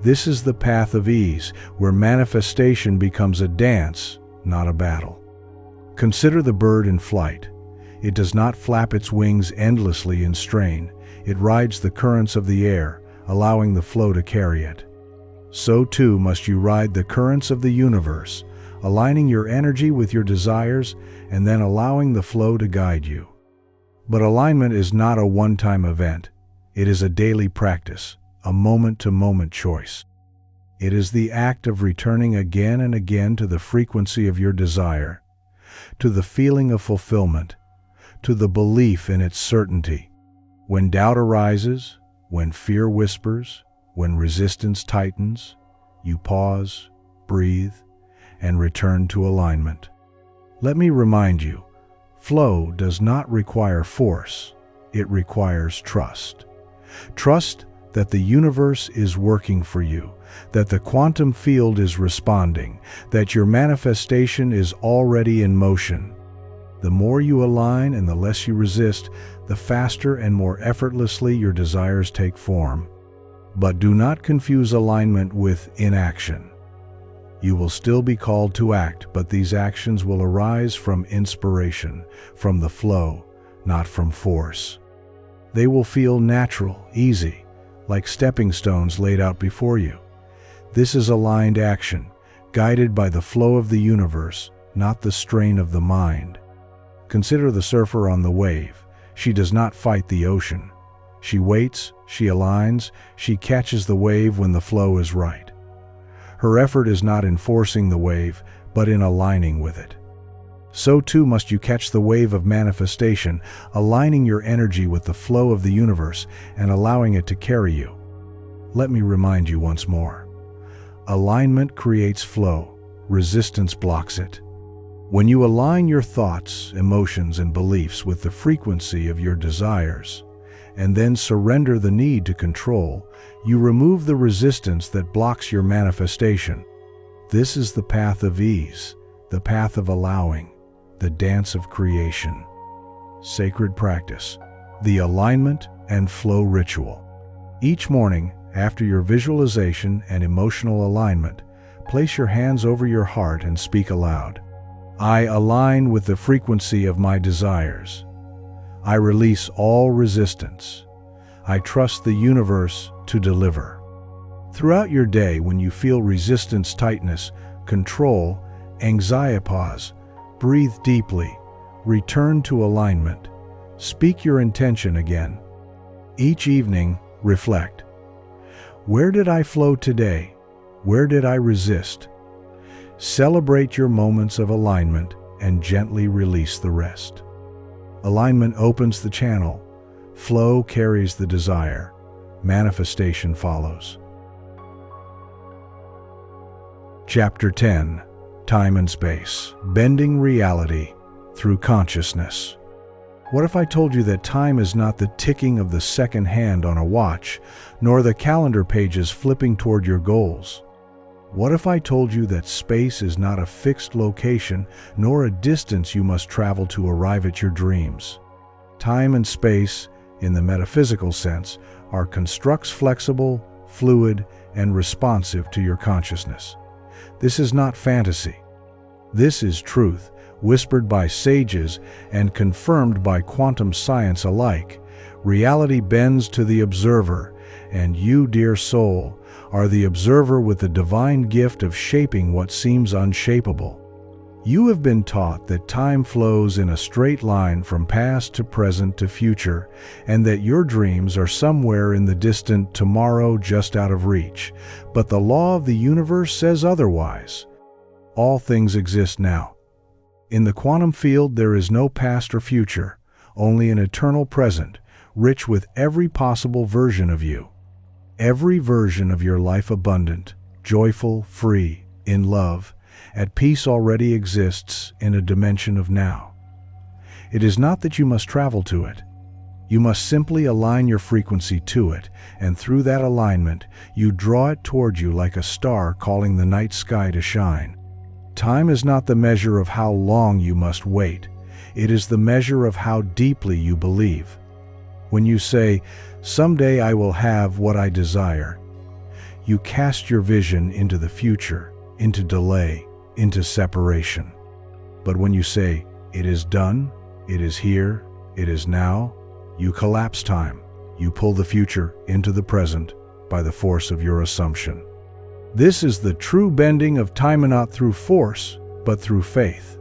This is the path of ease, where manifestation becomes a dance, not a battle. Consider the bird in flight. It does not flap its wings endlessly in strain. It rides the currents of the air, allowing the flow to carry it. So too must you ride the currents of the universe, aligning your energy with your desires and then allowing the flow to guide you. But alignment is not a one-time event. It is a daily practice, a moment-to-moment choice. It is the act of returning again and again to the frequency of your desire, to the feeling of fulfillment, to the belief in its certainty. When doubt arises, when fear whispers, when resistance tightens, you pause, breathe, and return to alignment. Let me remind you, flow does not require force, it requires trust. Trust that the universe is working for you, that the quantum field is responding, that your manifestation is already in motion. The more you align and the less you resist, the faster and more effortlessly your desires take form. But do not confuse alignment with inaction. You will still be called to act, but these actions will arise from inspiration, from the flow, not from force. They will feel natural, easy, like stepping stones laid out before you. This is aligned action, guided by the flow of the universe, not the strain of the mind. Consider the surfer on the wave. She does not fight the ocean. She waits, she aligns, she catches the wave when the flow is right. Her effort is not in forcing the wave, but in aligning with it. So too must you catch the wave of manifestation, aligning your energy with the flow of the universe and allowing it to carry you. Let me remind you once more. Alignment creates flow, resistance blocks it. When you align your thoughts, emotions, and beliefs with the frequency of your desires, and then surrender the need to control, you remove the resistance that blocks your manifestation. This is the path of ease, the path of allowing, the dance of creation. Sacred practice, the alignment and flow ritual. Each morning, after your visualization and emotional alignment, place your hands over your heart and speak aloud. I align with the frequency of my desires. I release all resistance. I trust the universe to deliver. Throughout your day, when you feel resistance, tightness, control, anxiety, pause, breathe deeply, return to alignment. Speak your intention again. Each evening, reflect. Where did I flow today? Where did I resist? Celebrate your moments of alignment and gently release the rest. Alignment opens the channel. Flow carries the desire. Manifestation follows. Chapter 10. Time and Space. Bending reality through consciousness. What if I told you that time is not the ticking of the second hand on a watch, nor the calendar pages flipping toward your goals? What if I told you that space is not a fixed location, nor a distance you must travel to arrive at your dreams? Time and space, in the metaphysical sense, are constructs flexible, fluid, and responsive to your consciousness. This is not fantasy. This is truth, whispered by sages and confirmed by quantum science alike. Reality bends to the observer, and you, dear soul, are the observer with the divine gift of shaping what seems unshapable. You have been taught that time flows in a straight line from past to present to future, and that your dreams are somewhere in the distant tomorrow just out of reach. But the law of the universe says otherwise. All things exist now. In the quantum field, there is no past or future, only an eternal present, rich with every possible version of you. Every version of your life abundant, joyful, free, in love, at peace already exists in a dimension of now. It is not that you must travel to it. You must simply align your frequency to it, and through that alignment, you draw it toward you like a star calling the night sky to shine. Time is not the measure of how long you must wait. It is the measure of how deeply you believe. When you say, "Someday I will have what I desire," you cast your vision into the future, into delay, into separation. But when you say, "It is done, it is here, it is now," you collapse time. You pull the future into the present by the force of your assumption. This is the true bending of time, not through force, but through faith.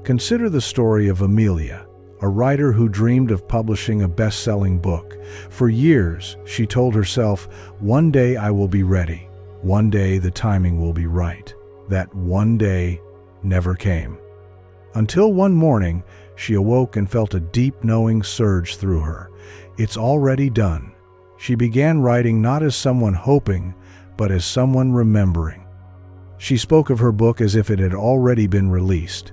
Consider the story of Amelia, a writer who dreamed of publishing a best-selling book. For years, she told herself, "One day I will be ready. One day the timing will be right." That one day never came. Until one morning, she awoke and felt a deep knowing surge through her. It's already done. She began writing not as someone hoping, but as someone remembering. She spoke of her book as if it had already been released.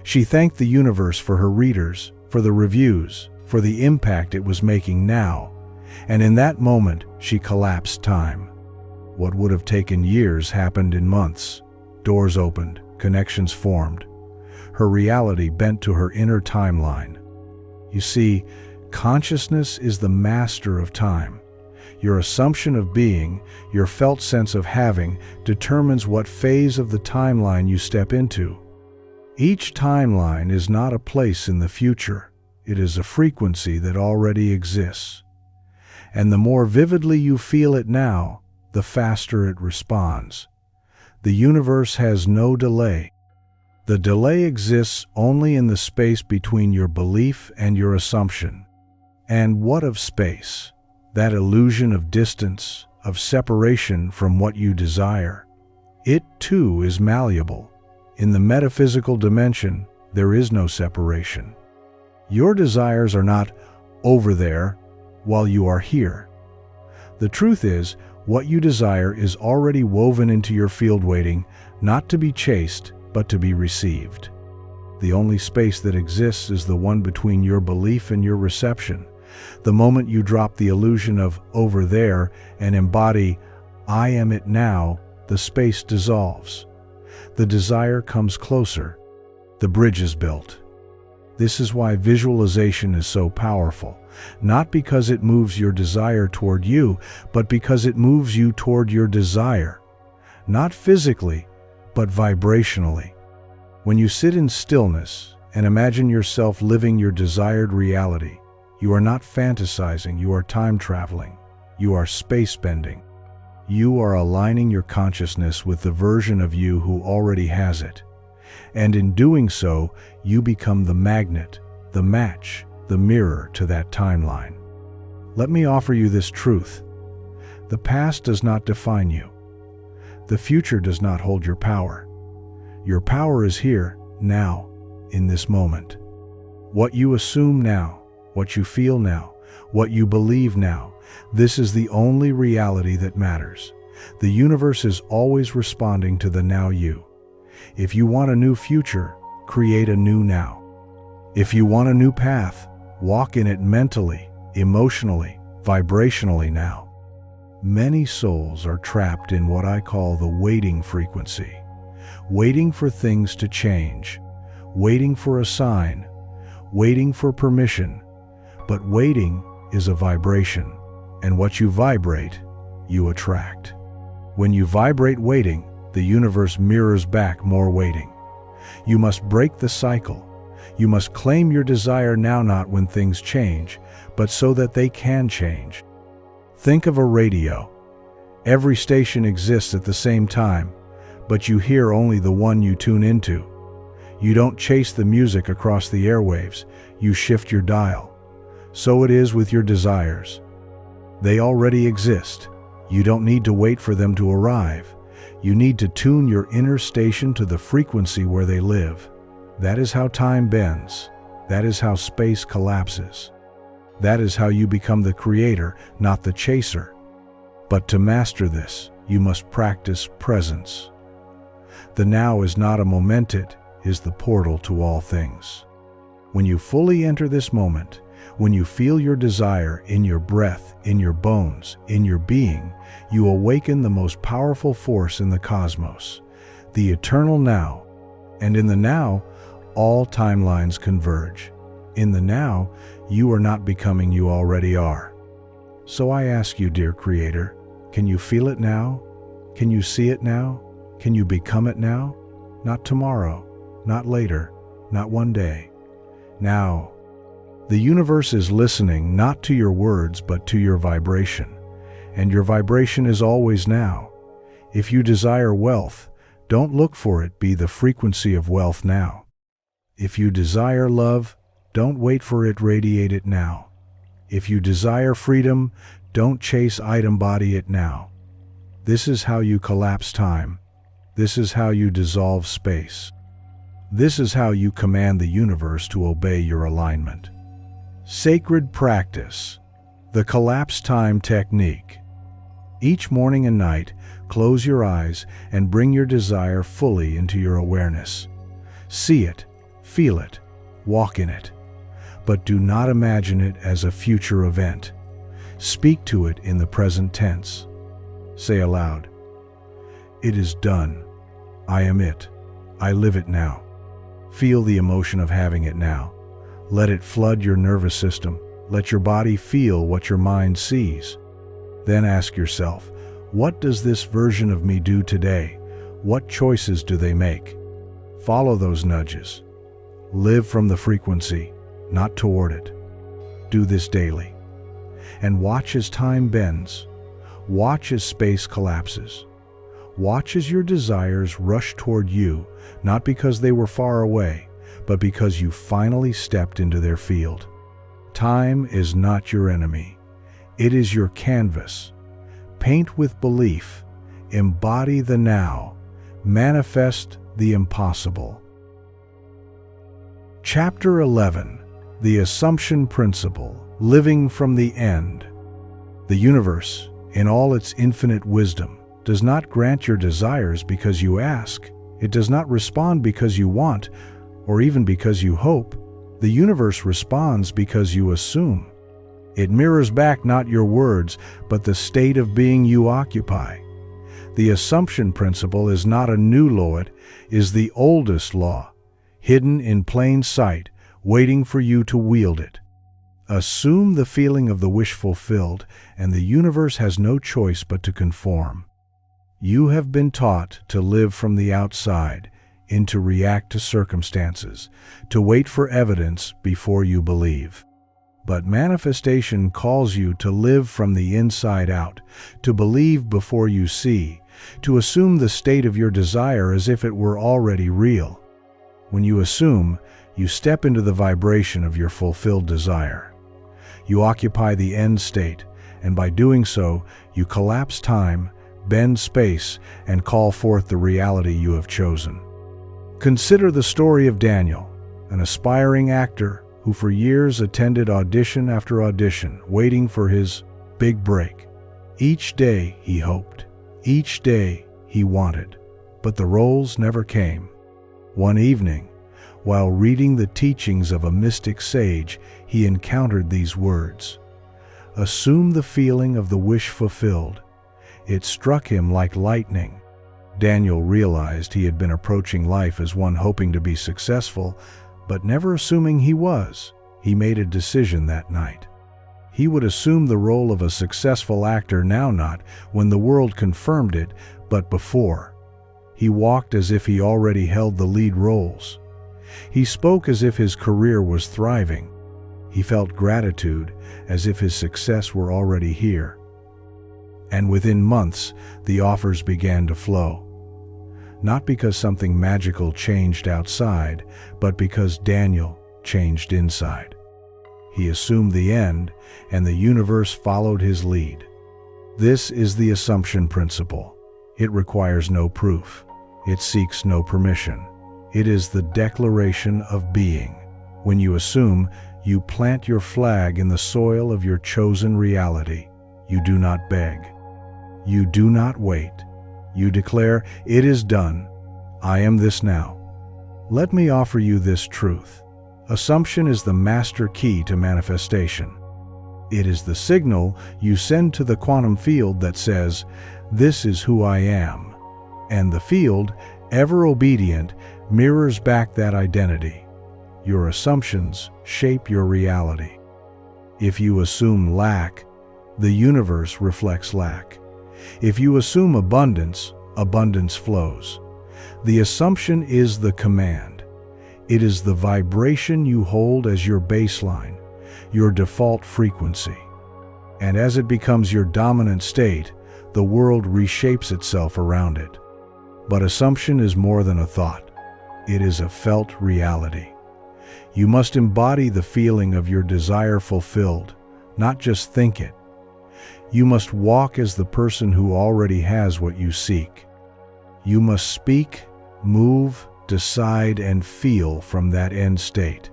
She thanked the universe for her readers, for the reviews, for the impact it was making now. And in that moment, she collapsed time. What would have taken years happened in months. Doors opened, connections formed. Her reality bent to her inner timeline. You see, consciousness is the master of time. Your assumption of being, your felt sense of having, determines what phase of the timeline you step into. Each timeline is not a place in the future. It is a frequency that already exists. And the more vividly you feel it now, the faster it responds. The universe has no delay. The delay exists only in the space between your belief and your assumption. And what of space? That illusion of distance, of separation from what you desire. It too is malleable. In the metaphysical dimension, there is no separation. Your desires are not over there while you are here. The truth is, what you desire is already woven into your field, waiting not to be chased, but to be received. The only space that exists is the one between your belief and your reception. The moment you drop the illusion of over there and embody I am it now, the space dissolves. The desire comes closer. The bridge is built. This is why visualization is so powerful. Not because it moves your desire toward you, but because it moves you toward your desire. Not physically, but vibrationally. When you sit in stillness and imagine yourself living your desired reality, you are not fantasizing, you are time traveling. You are space bending. You are aligning your consciousness with the version of you who already has it. And in doing so, you become the magnet, the match, the mirror to that timeline. Let me offer you this truth. The past does not define you. The future does not hold your power. Your power is here, now, in this moment. What you assume now, what you feel now, what you believe now, this is the only reality that matters. The universe is always responding to the now you. If you want a new future, create a new now. If you want a new path, walk in it mentally, emotionally, vibrationally now. Many souls are trapped in what I call the waiting frequency, waiting for things to change, waiting for a sign, waiting for permission. But waiting is a vibration. And what you vibrate, you attract. When you vibrate waiting, the universe mirrors back more waiting. You must break the cycle. You must claim your desire now, not when things change, but so that they can change. Think of a radio. Every station exists at the same time, but you hear only the one you tune into. You don't chase the music across the airwaves, you shift your dial. So it is with your desires. They already exist. You don't need to wait for them to arrive. You need to tune your inner station to the frequency where they live. That is how time bends. That is how space collapses. That is how you become the creator, not the chaser. But to master this, you must practice presence. The now is not a moment, it is the portal to all things. When you fully enter this moment, when you feel your desire in your breath, in your bones, in your being, you awaken the most powerful force in the cosmos, the eternal now. And in the now, all timelines converge. In the now, you are not becoming, you already are. So I ask you, dear Creator, can you feel it now? Can you see it now? Can you become it now? Not tomorrow, not later, not one day. Now. The universe is listening not to your words but to your vibration, and your vibration is always now. If you desire wealth, don't look for it, be the frequency of wealth now. If you desire love, don't wait for it, radiate it now. If you desire freedom, don't chase item, body it now. This is how you collapse time. This is how you dissolve space. This is how you command the universe to obey your alignment. Sacred practice, the collapse time technique. Each morning and night, close your eyes and bring your desire fully into your awareness. See it, feel it, walk in it. But do not imagine it as a future event. Speak to it in the present tense. Say aloud, "It is done. I am it. I live it now." Feel the emotion of having it now. Let it flood your nervous system. Let your body feel what your mind sees. Then ask yourself, what does this version of me do today? What choices do they make? Follow those nudges. Live from the frequency, not toward it. Do this daily. And watch as time bends. Watch as space collapses. Watch as your desires rush toward you, not because they were far away, but because you finally stepped into their field. Time is not your enemy. It is your canvas. Paint with belief. Embody the now. Manifest the impossible. Chapter 11. The Assumption Principle. Living from the End. The universe, in all its infinite wisdom, does not grant your desires because you ask. It does not respond because you want, or even because you hope. The universe responds because you assume. It mirrors back not your words, but the state of being you occupy. The assumption principle is not a new law, it is the oldest law, hidden in plain sight, waiting for you to wield it. Assume the feeling of the wish fulfilled, and the universe has no choice but to conform. You have been taught to live from the outside, and to react to circumstances, to wait for evidence before you believe. But manifestation calls you to live from the inside out, to believe before you see, to assume the state of your desire as if it were already real. When you assume, you step into the vibration of your fulfilled desire. You occupy the end state, and by doing so, you collapse time, bend space, and call forth the reality you have chosen. Consider the story of Daniel, an aspiring actor who for years attended audition after audition, waiting for his big break. Each day he hoped, each day he wanted, but the roles never came. One evening, while reading the teachings of a mystic sage, he encountered these words. Assume the feeling of the wish fulfilled. It struck him like lightning. Daniel realized he had been approaching life as one hoping to be successful, but never assuming he was. He made a decision that night. He would assume the role of a successful actor now, not when the world confirmed it, but before. He walked as if he already held the lead roles. He spoke as if his career was thriving. He felt gratitude as if his success were already here. And within months, the offers began to flow. Not because something magical changed outside, but because Daniel changed inside. He assumed the end, and the universe followed his lead. This is the assumption principle. It requires no proof. It seeks no permission. It is the declaration of being. When you assume, you plant your flag in the soil of your chosen reality. You do not beg. You do not wait. You declare, "It is done. I am this now." Let me offer you this truth. Assumption is the master key to manifestation. It is the signal you send to the quantum field that says, "This is who I am." And the field, ever obedient, mirrors back that identity. Your assumptions shape your reality. If you assume lack, the universe reflects lack. If you assume abundance, abundance flows. The assumption is the command. It is the vibration you hold as your baseline, your default frequency. And as it becomes your dominant state, the world reshapes itself around it. But assumption is more than a thought. It is a felt reality. You must embody the feeling of your desire fulfilled, not just think it. You must walk as the person who already has what you seek. You must speak, move, decide, and feel from that end state.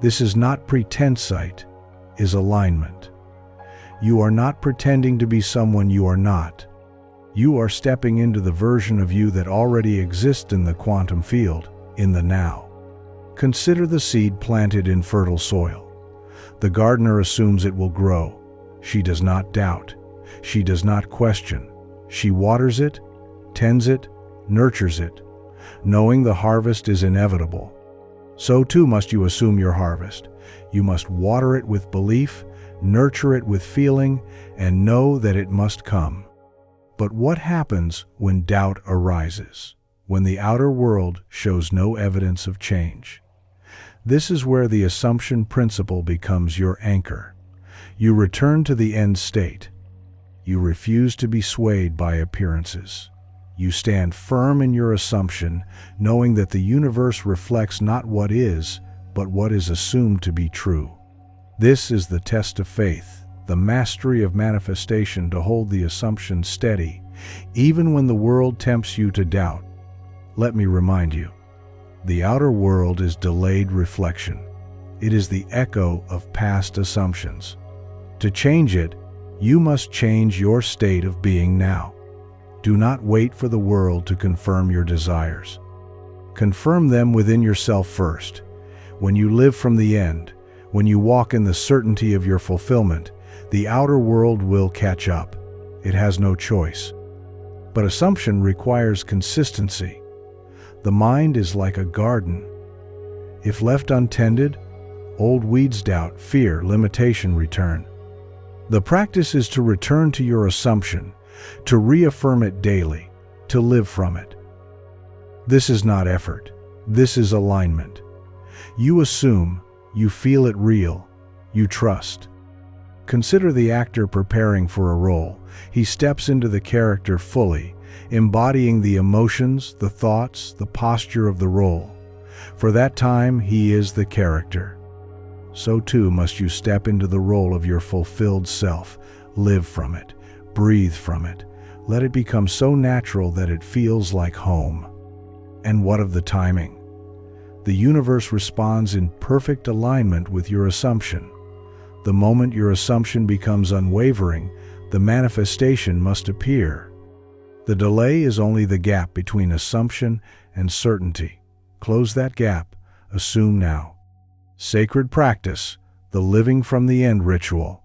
This is not pretensite, is alignment. You are not pretending to be someone you are not. You are stepping into the version of you that already exists in the quantum field, in the now. Consider the seed planted in fertile soil. The gardener assumes it will grow. She does not doubt. She does not question. She waters it, tends it, nurtures it, knowing the harvest is inevitable. So too must you assume your harvest. You must water it with belief, nurture it with feeling, and know that it must come. But what happens when doubt arises? When the outer world shows no evidence of change? This is where the assumption principle becomes your anchor. You return to the end state. You refuse to be swayed by appearances. You stand firm in your assumption, knowing that the universe reflects not what is, but what is assumed to be true. This is the test of faith, the mastery of manifestation to hold the assumption steady, even when the world tempts you to doubt. Let me remind you, the outer world is delayed reflection. It is the echo of past assumptions. To change it, you must change your state of being now. Do not wait for the world to confirm your desires. Confirm them within yourself first. When you live from the end, when you walk in the certainty of your fulfillment, the outer world will catch up. It has no choice. But assumption requires consistency. The mind is like a garden. If left untended, old weeds doubt, fear, limitation return. The practice is to return to your assumption, to reaffirm it daily, to live from it. This is not effort. This is alignment. You assume, you feel it real, you trust. Consider the actor preparing for a role. He steps into the character fully, embodying the emotions, the thoughts, the posture of the role. For that time, he is the character. So too must you step into the role of your fulfilled self, live from it, breathe from it. Let it become so natural that it feels like home. And what of the timing? The universe responds in perfect alignment with your assumption. The moment your assumption becomes unwavering, the manifestation must appear. The delay is only the gap between assumption and certainty. Close that gap. Assume now. Sacred practice, the living from the end ritual.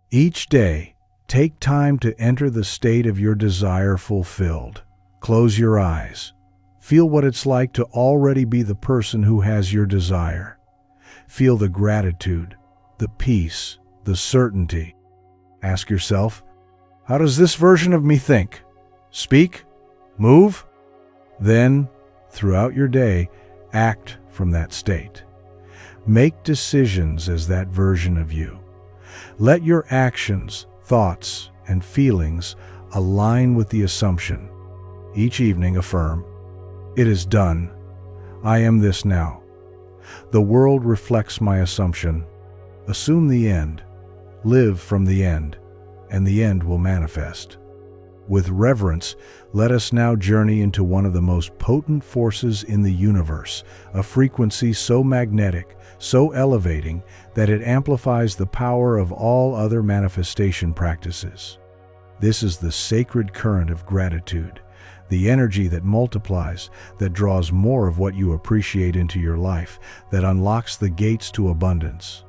Each day, take time to enter the state of your desire fulfilled. Close your eyes. Feel what it's like to already be the person who has your desire. Feel the gratitude, the peace, the certainty. Ask yourself, how does this version of me think, speak, move? Then, throughout your day, act from that state. Make decisions as that version of you. Let your actions, thoughts, and feelings align with the assumption. Each evening affirm, "It is done. I am this now. The world reflects my assumption. Assume the end. Live from the end, and the end will manifest." With reverence, let us now journey into one of the most potent forces in the universe, a frequency so magnetic, so elevating, that it amplifies the power of all other manifestation practices. This is the sacred current of gratitude, the energy that multiplies, that draws more of what you appreciate into your life, that unlocks the gates to abundance.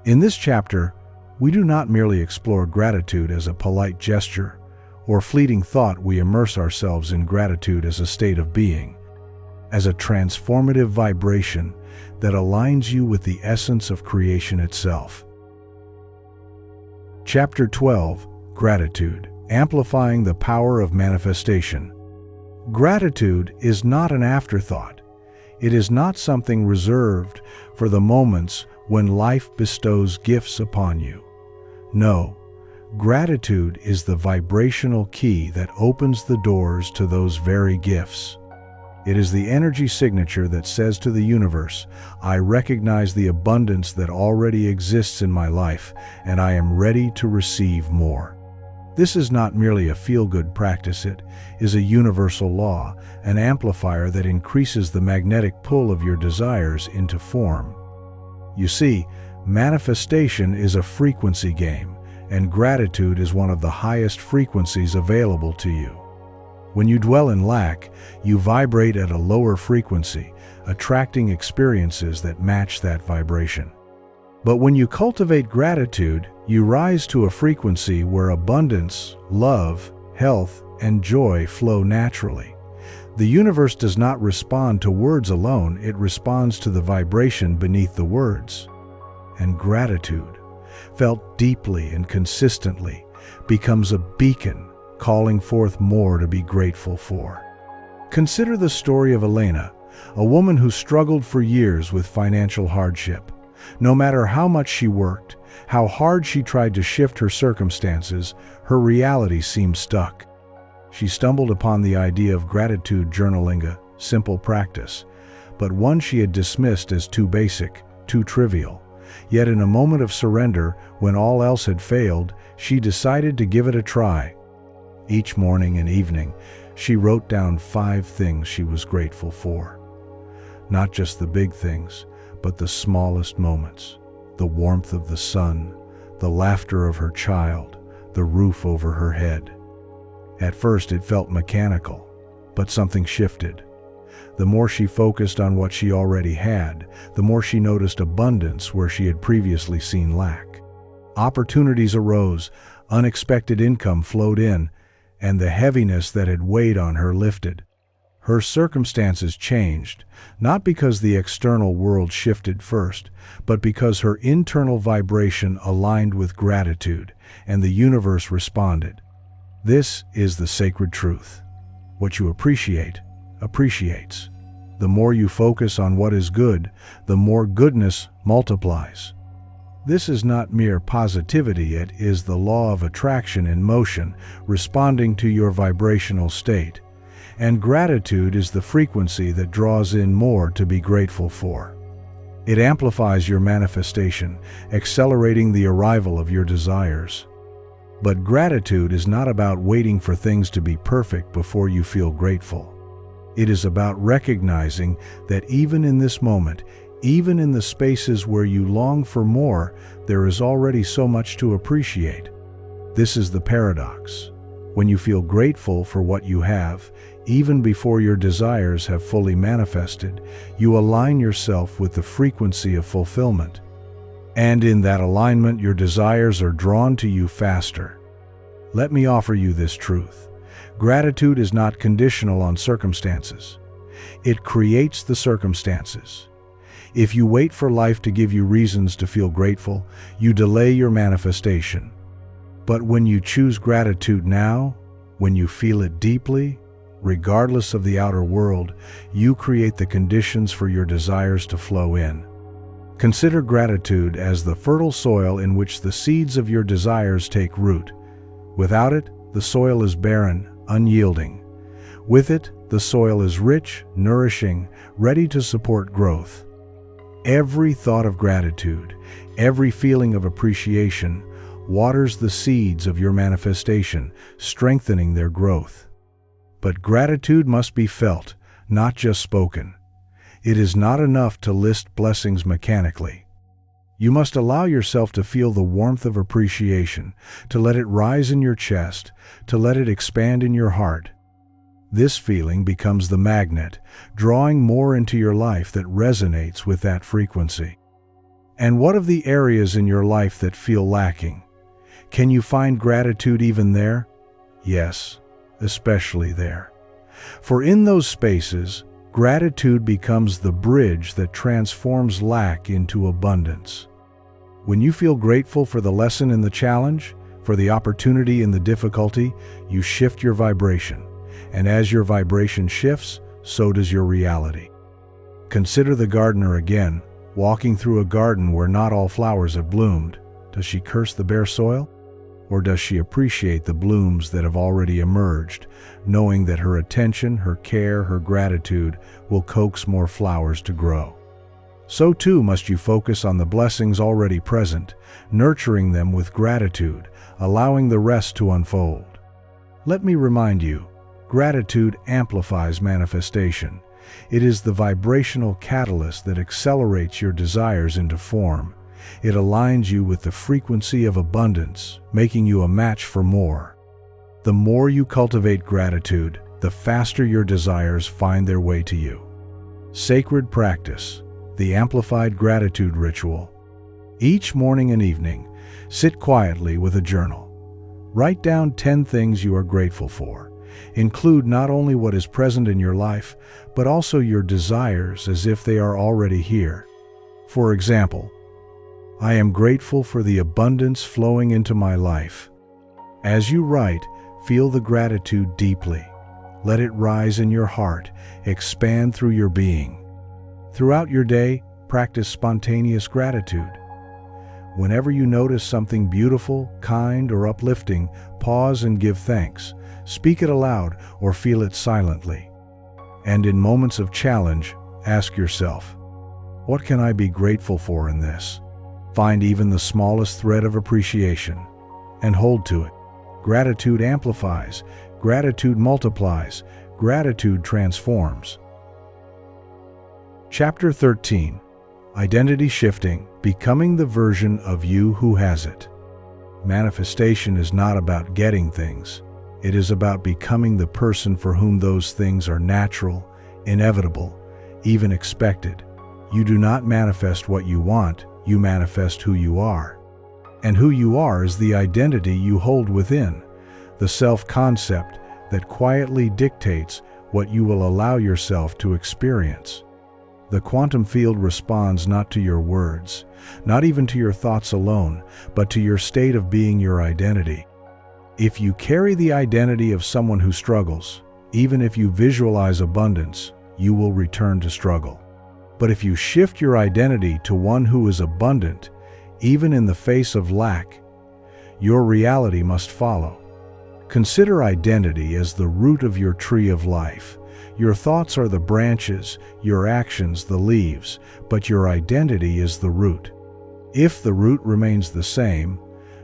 In this chapter, we do not merely explore gratitude as a polite gesture or fleeting thought. We immerse ourselves in gratitude as a state of being, as a transformative vibration that aligns you with the essence of creation itself. Chapter 12, Gratitude, Amplifying the Power of Manifestation. Gratitude is not an afterthought. It is not something reserved for the moments when life bestows gifts upon you. No, gratitude is the vibrational key that opens the doors to those very gifts. It is the energy signature that says to the universe, "I recognize the abundance that already exists in my life, and I am ready to receive more." This is not merely a feel-good practice, it is a universal law, an amplifier that increases the magnetic pull of your desires into form. You see, manifestation is a frequency game, and gratitude is one of the highest frequencies available to you. When you dwell in lack, you vibrate at a lower frequency, attracting experiences that match that vibration. But when you cultivate gratitude, you rise to a frequency where abundance, love, health, and joy flow naturally. The universe does not respond to words alone, it responds to the vibration beneath the words. And gratitude, felt deeply and consistently, becomes a beacon, calling forth more to be grateful for. Consider the story of Elena, a woman who struggled for years with financial hardship. No matter how much she worked, how hard she tried to shift her circumstances, her reality seemed stuck. She stumbled upon the idea of gratitude journaling, a simple practice, but one she had dismissed as too basic, too trivial. Yet in a moment of surrender, when all else had failed, she decided to give it a try. Each morning and evening, she wrote down 5 things she was grateful for. Not just the big things, but the smallest moments. The warmth of the sun, the laughter of her child, the roof over her head. At first it felt mechanical, but something shifted. The more she focused on what she already had, the more she noticed abundance where she had previously seen lack. Opportunities arose, unexpected income flowed in, and the heaviness that had weighed on her lifted. Her circumstances changed, not because the external world shifted first, but because her internal vibration aligned with gratitude, and the universe responded. This is the sacred truth. What you appreciate, appreciates. The more you focus on what is good, the more goodness multiplies. This is not mere positivity, it is the law of attraction in motion, responding to your vibrational state. And gratitude is the frequency that draws in more to be grateful for. It amplifies your manifestation, accelerating the arrival of your desires. But gratitude is not about waiting for things to be perfect before you feel grateful. It is about recognizing that even in this moment, even in the spaces where you long for more, there is already so much to appreciate. This is the paradox. When you feel grateful for what you have, even before your desires have fully manifested, you align yourself with the frequency of fulfillment. And in that alignment, your desires are drawn to you faster. Let me offer you this truth. Gratitude is not conditional on circumstances. It creates the circumstances. If you wait for life to give you reasons to feel grateful, you delay your manifestation. But when you choose gratitude now, when you feel it deeply, regardless of the outer world, you create the conditions for your desires to flow in. Consider gratitude as the fertile soil in which the seeds of your desires take root. Without it, the soil is barren, unyielding. With it, the soil is rich, nourishing, ready to support growth. Every thought of gratitude, every feeling of appreciation, waters the seeds of your manifestation, strengthening their growth. But gratitude must be felt, not just spoken. It is not enough to list blessings mechanically. You must allow yourself to feel the warmth of appreciation, to let it rise in your chest, to let it expand in your heart. This feeling becomes the magnet, drawing more into your life that resonates with that frequency. And what of the areas in your life that feel lacking? Can you find gratitude even there? Yes, especially there. For in those spaces, gratitude becomes the bridge that transforms lack into abundance. When you feel grateful for the lesson in the challenge, for the opportunity in the difficulty, you shift your vibration. And as your vibration shifts, so does your reality. Consider the gardener again, walking through a garden where not all flowers have bloomed. Does she curse the bare soil? Or does she appreciate the blooms that have already emerged, knowing that her attention, her care, her gratitude will coax more flowers to grow? So too must you focus on the blessings already present, nurturing them with gratitude, allowing the rest to unfold. Let me remind you, gratitude amplifies manifestation. It is the vibrational catalyst that accelerates your desires into form. It aligns you with the frequency of abundance, making you a match for more. The more you cultivate gratitude, the faster your desires find their way to you. Sacred practice, the amplified gratitude ritual. Each morning and evening, sit quietly with a journal. Write down 10 things you are grateful for. Include not only what is present in your life, but also your desires as if they are already here. For example, I am grateful for the abundance flowing into my life. As you write, feel the gratitude deeply. Let it rise in your heart, expand through your being. Throughout your day, practice spontaneous gratitude. Whenever you notice something beautiful, kind, or uplifting, pause and give thanks. Speak it aloud or feel it silently. And in moments of challenge, ask yourself, what can I be grateful for in this? Find even the smallest thread of appreciation and hold to it. Gratitude amplifies, gratitude multiplies, gratitude transforms. Chapter 13. Identity Shifting, Becoming the Version of You Who Has It. Manifestation is not about getting things. It is about becoming the person for whom those things are natural, inevitable, even expected. You do not manifest what you want, you manifest who you are. And who you are is the identity you hold within, the self-concept that quietly dictates what you will allow yourself to experience. The quantum field responds not to your words, not even to your thoughts alone, but to your state of being, your identity. If you carry the identity of someone who struggles, even if you visualize abundance, you will return to struggle. But if you shift your identity to one who is abundant, even in the face of lack, your reality must follow. Consider identity as the root of your tree of life. Your thoughts are the branches, your actions the leaves, but your identity is the root. If the root remains the same,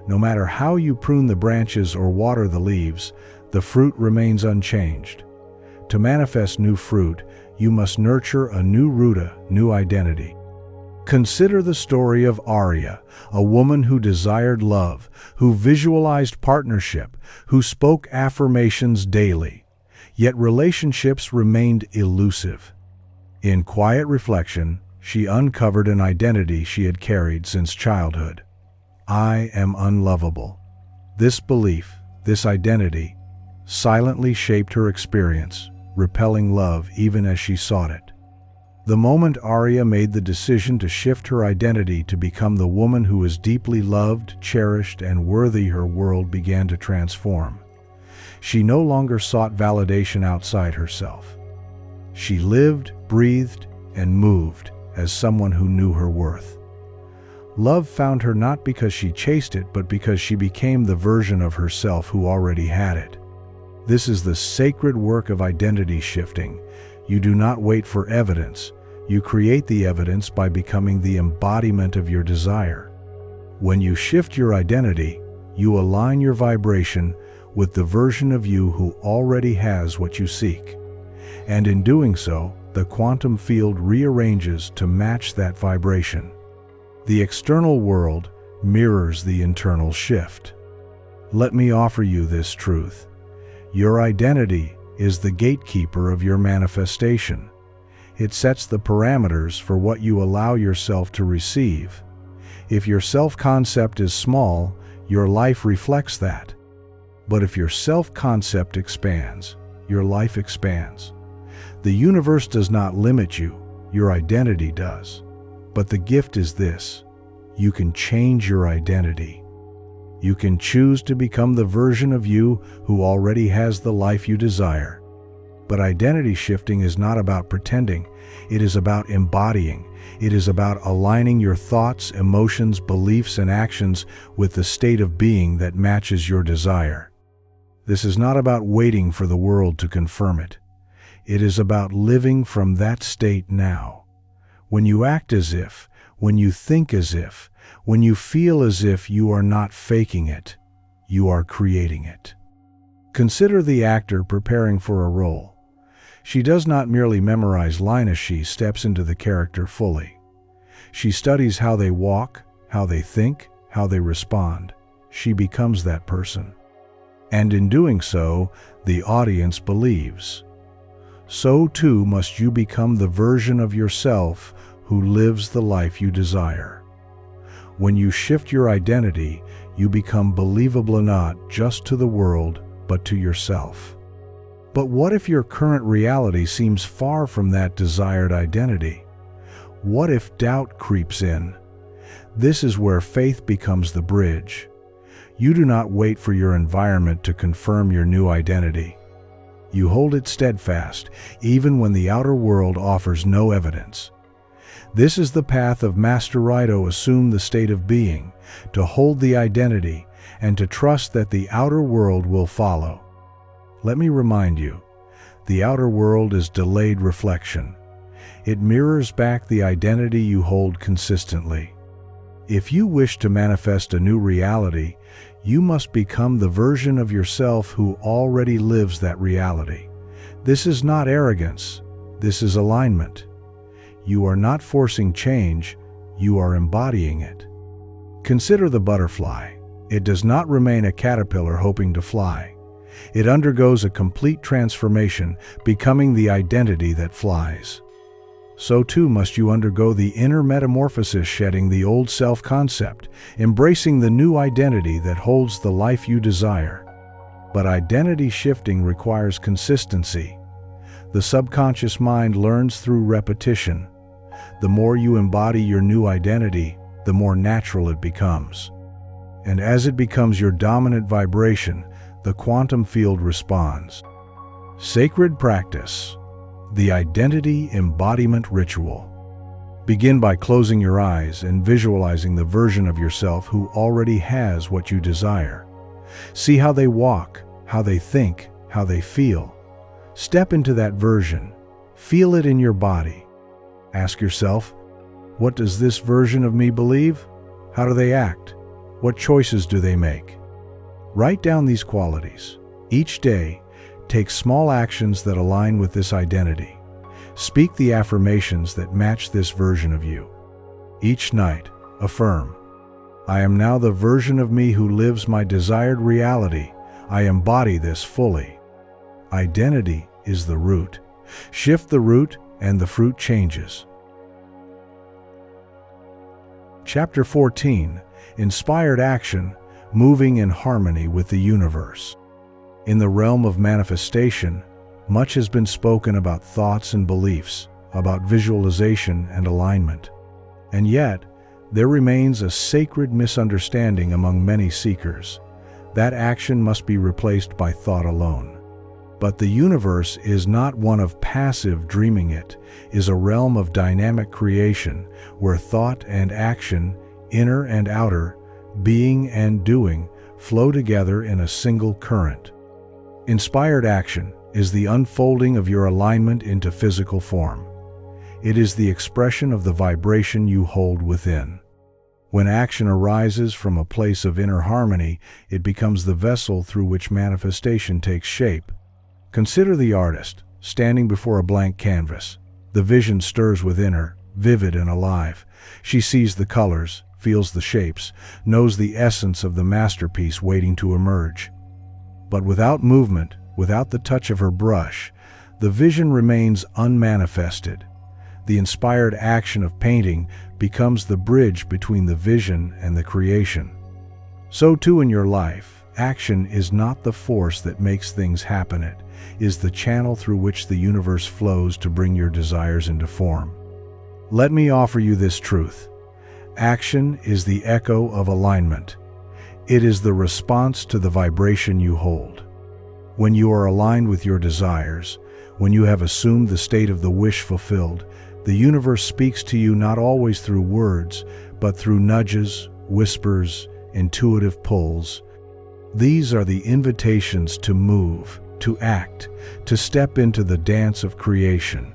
no matter how you prune the branches or water the leaves, the fruit remains unchanged. To manifest new fruit, you must nurture a new root, a new identity. Consider the story of Arya, a woman who desired love, who visualized partnership, who spoke affirmations daily. Yet relationships remained elusive. In quiet reflection, she uncovered an identity she had carried since childhood. I am unlovable. This belief, this identity, silently shaped her experience, repelling love even as she sought it. The moment Arya made the decision to shift her identity to become the woman who is deeply loved, cherished, and worthy, her world began to transform. She no longer sought validation outside herself. She lived, breathed, and moved as someone who knew her worth. Love found her not because she chased it, but because she became the version of herself who already had it. This is the sacred work of identity shifting. You do not wait for evidence. You create the evidence by becoming the embodiment of your desire. When you shift your identity, you align your vibration with the version of you who already has what you seek. And in doing so, the quantum field rearranges to match that vibration. The external world mirrors the internal shift. Let me offer you this truth. Your identity is the gatekeeper of your manifestation. It sets the parameters for what you allow yourself to receive. If your self-concept is small, your life reflects that. But if your self-concept expands, your life expands. The universe does not limit you, your identity does. But the gift is this: you can change your identity. You can choose to become the version of you who already has the life you desire. But identity shifting is not about pretending. It is about embodying. It is about aligning your thoughts, emotions, beliefs, and actions with the state of being that matches your desire. This is not about waiting for the world to confirm it. It is about living from that state now. When you act as if, when you think as if, when you feel as if, you are not faking it, you are creating it. Consider the actor preparing for a role. She does not merely memorize lines, she steps into the character fully. She studies how they walk, how they think, how they respond. She becomes that person. And in doing so, the audience believes. So too must you become the version of yourself who lives the life you desire. When you shift your identity, you become believable not just to the world, but to yourself. But what if your current reality seems far from that desired identity? What if doubt creeps in? This is where faith becomes the bridge. You do not wait for your environment to confirm your new identity. You hold it steadfast, even when the outer world offers no evidence. This is the path of Master Rido. Assume the state of being, to hold the identity, and to trust that the outer world will follow. Let me remind you, the outer world is delayed reflection. It mirrors back the identity you hold consistently. If you wish to manifest a new reality, you must become the version of yourself who already lives that reality. This is not arrogance. This is alignment. You are not forcing change, you are embodying it. Consider the butterfly. It does not remain a caterpillar hoping to fly. It undergoes a complete transformation, becoming the identity that flies. So too must you undergo the inner metamorphosis, shedding the old self-concept, embracing the new identity that holds the life you desire. But identity shifting requires consistency. The subconscious mind learns through repetition. The more you embody your new identity, the more natural it becomes. And as it becomes your dominant vibration, the quantum field responds. Sacred practice. The identity embodiment ritual. Begin by closing your eyes and visualizing the version of yourself who already has what you desire. See how they walk, how they think, how they feel. Step into that version. Feel it in your body. Ask yourself, what does this version of me believe? How do they act? What choices do they make? Write down these qualities. Each day, take small actions that align with this identity. Speak the affirmations that match this version of you. Each night, affirm, I am now the version of me who lives my desired reality. I embody this fully. Identity is the root. Shift the root and the fruit changes. Chapter 14. Inspired Action, Moving in Harmony with the Universe. In the realm of manifestation, much has been spoken about thoughts and beliefs, about visualization and alignment. And yet, there remains a sacred misunderstanding among many seekers. That action must be replaced by thought alone. But the universe is not one of passive dreaming. It is a realm of dynamic creation where thought and action, inner and outer, being and doing, flow together in a single current. Inspired action is the unfolding of your alignment into physical form. It is the expression of the vibration you hold within. When action arises from a place of inner harmony, it becomes the vessel through which manifestation takes shape. Consider the artist, standing before a blank canvas. The vision stirs within her, vivid and alive. She sees the colors, feels the shapes, knows the essence of the masterpiece waiting to emerge. But without movement, without the touch of her brush, the vision remains unmanifested. The inspired action of painting becomes the bridge between the vision and the creation. So too in your life, action is not the force that makes things happen. It is the channel through which the universe flows to bring your desires into form. Let me offer you this truth. Action is the echo of alignment. It is the response to the vibration you hold. When you are aligned with your desires, when you have assumed the state of the wish fulfilled, the universe speaks to you not always through words, but through nudges, whispers, intuitive pulls. These are the invitations to move, to act, to step into the dance of creation.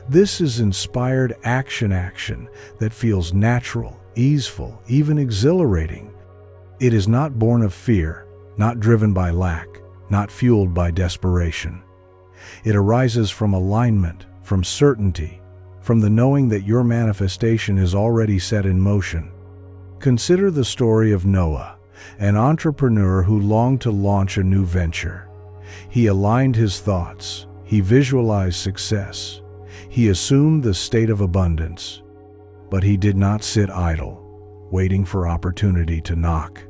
This is inspired action that feels natural, easeful, even exhilarating. It is not born of fear, not driven by lack, not fueled by desperation. It arises from alignment, from certainty, from the knowing that your manifestation is already set in motion. Consider the story of Noah, an entrepreneur who longed to launch a new venture. He aligned his thoughts, he visualized success, he assumed the state of abundance. But he did not sit idle, waiting for opportunity to knock.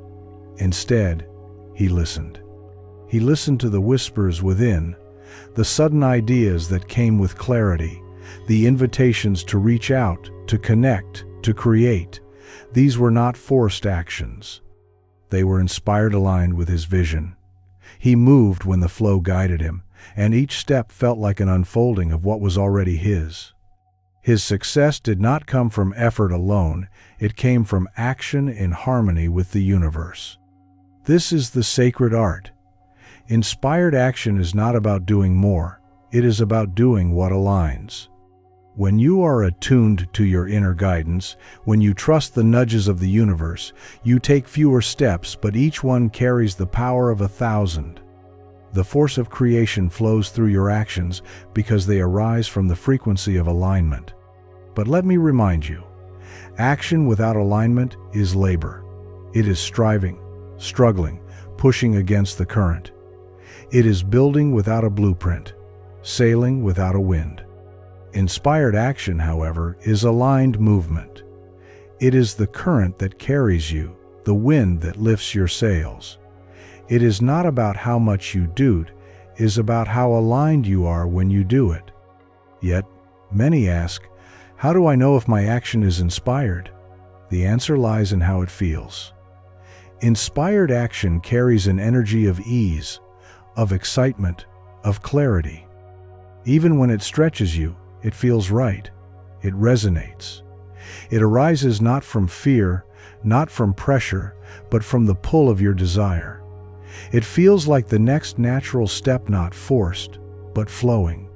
Instead, he listened. He listened to the whispers within, the sudden ideas that came with clarity, the invitations to reach out, to connect, to create. These were not forced actions. They were inspired, aligned with his vision. He moved when the flow guided him, and each step felt like an unfolding of what was already his. His success did not come from effort alone, it came from action in harmony with the universe. This is the sacred art. Inspired action is not about doing more, it is about doing what aligns. When you are attuned to your inner guidance, when you trust the nudges of the universe, you take fewer steps, but each one carries the power of 1,000. The force of creation flows through your actions because they arise from the frequency of alignment. But let me remind you, action without alignment is labor. It is striving, struggling, pushing against the current. It is building without a blueprint, sailing without a wind. Inspired action, however, is aligned movement. It is the current that carries you, the wind that lifts your sails. It is not about how much you do, it is about how aligned you are when you do it. Yet, many ask, how do I know if my action is inspired? The answer lies in how it feels. Inspired action carries an energy of ease, of excitement, of clarity. Even when it stretches you, it feels right. It resonates. It arises not from fear, not from pressure, but from the pull of your desire. It feels like the next natural step, not forced, but flowing.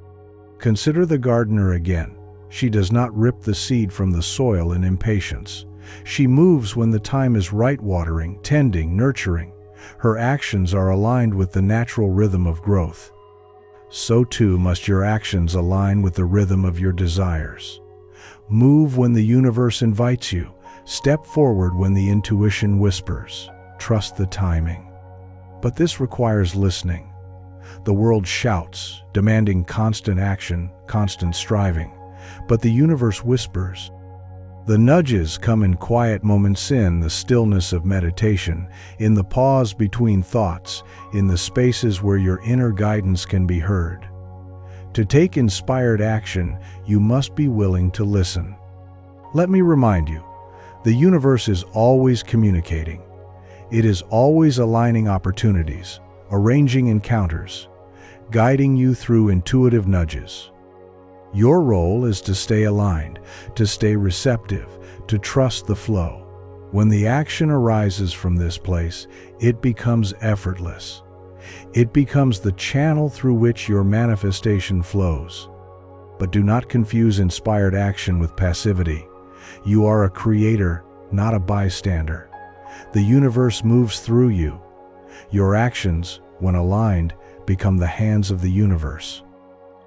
Consider the gardener again. She does not rip the seed from the soil in impatience. She moves when the time is right, watering, tending, nurturing. Her actions are aligned with the natural rhythm of growth. So too must your actions align with the rhythm of your desires. Move when the universe invites you. Step forward when the intuition whispers. Trust the timing. But this requires listening. The world shouts, demanding constant action, constant striving. But the universe whispers. The nudges come in quiet moments, in the stillness of meditation, in the pause between thoughts, in the spaces where your inner guidance can be heard. To take inspired action, you must be willing to listen. Let me remind you, the universe is always communicating. It is always aligning opportunities, arranging encounters, guiding you through intuitive nudges. Your role is to stay aligned, to stay receptive, to trust the flow. When the action arises from this place, it becomes effortless. It becomes the channel through which your manifestation flows. But do not confuse inspired action with passivity. You are a creator, not a bystander. The universe moves through you. Your actions, when aligned, become the hands of the universe.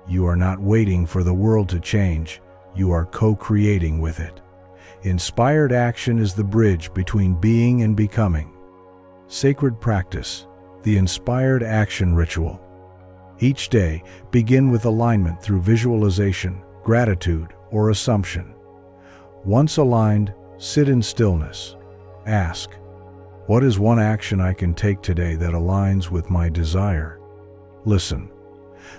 You are not waiting for the world to change. You are co-creating with it. Inspired action is the bridge between being and becoming. Sacred practice, the inspired action ritual. Each day, begin with alignment through visualization, gratitude, or assumption. Once aligned, sit in stillness. Ask, what is one action I can take today that aligns with my desire? Listen.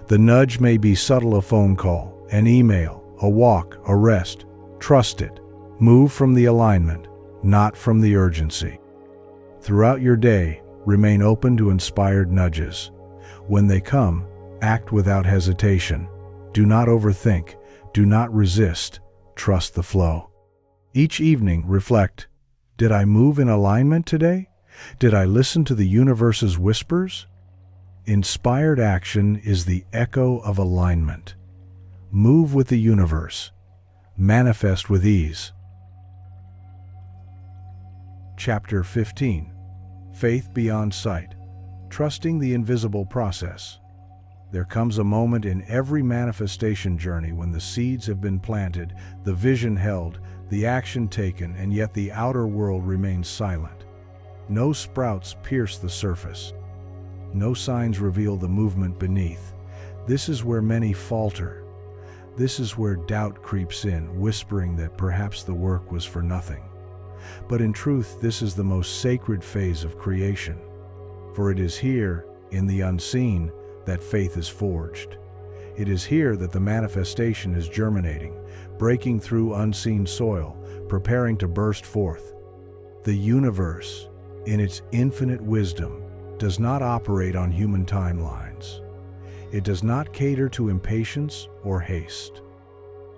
The nudge may be subtle: a phone call, an email, a walk, a rest. Trust it. Move from the alignment, not from the urgency. Throughout your day, remain open to inspired nudges. When they come, act without hesitation. Do not overthink. Do not resist. Trust the flow. Each evening, reflect, did I move in alignment today? Did I listen to the universe's whispers? Inspired action is the echo of alignment. Move with the universe. Manifest with ease. Chapter 15. Faith Beyond Sight. Trusting the invisible process. There comes a moment in every manifestation journey when the seeds have been planted, the vision held, the action taken, and yet the outer world remains silent. No sprouts pierce the surface. No signs reveal the movement beneath. This is where many falter. This is where doubt creeps in, whispering that perhaps the work was for nothing. But in truth, this is the most sacred phase of creation. For it is here, in the unseen, that faith is forged. It is here that the manifestation is germinating, breaking through unseen soil, preparing to burst forth. The universe, in its infinite wisdom, does not operate on human timelines. It does not cater to impatience or haste.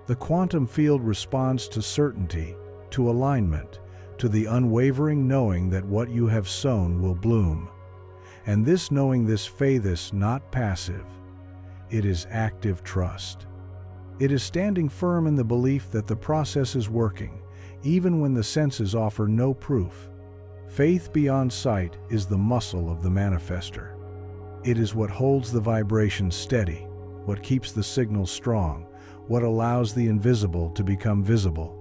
The quantum field responds to certainty, to alignment, to the unwavering knowing that what you have sown will bloom. And this knowing, this faith, is not passive. It is active trust. It is standing firm in the belief that the process is working, even when the senses offer no proof. Faith beyond sight is the muscle of the manifester. It is what holds the vibration steady, what keeps the signal strong, what allows the invisible to become visible.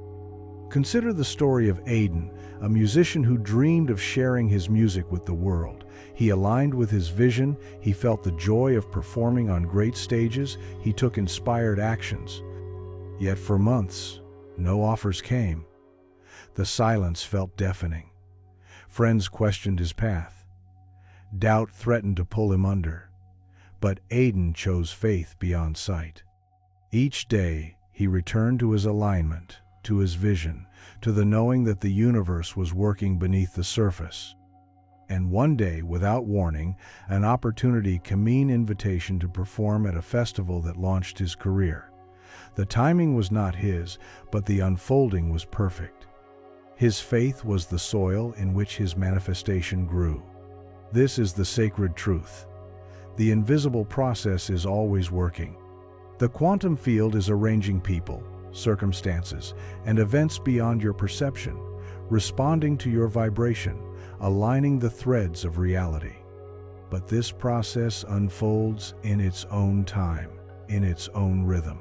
Consider the story of Aidan, a musician who dreamed of sharing his music with the world. He aligned with his vision, he felt the joy of performing on great stages, he took inspired actions. Yet for months, no offers came. The silence felt deafening. Friends questioned his path. Doubt threatened to pull him under. But Aidan chose faith beyond sight. Each day, he returned to his alignment, to his vision, to the knowing that the universe was working beneath the surface. And one day, without warning, an opportunity came, an invitation to perform at a festival that launched his career. The timing was not his, but the unfolding was perfect. His faith was the soil in which his manifestation grew. This is the sacred truth. The invisible process is always working. The quantum field is arranging people, circumstances, and events beyond your perception, responding to your vibration, aligning the threads of reality. But this process unfolds in its own time, in its own rhythm.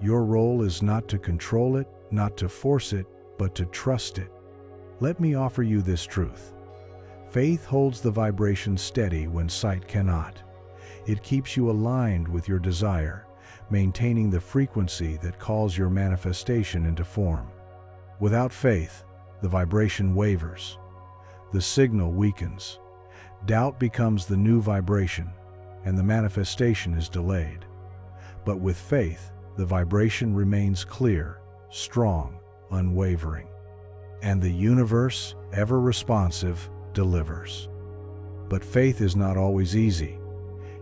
Your role is not to control it, not to force it, but to trust it. Let me offer you this truth. Faith holds the vibration steady when sight cannot. It keeps you aligned with your desire, maintaining the frequency that calls your manifestation into form. Without faith, the vibration wavers. The signal weakens. Doubt becomes the new vibration, and the manifestation is delayed. But with faith, the vibration remains clear, strong, unwavering. And the universe, ever responsive, delivers. But faith is not always easy.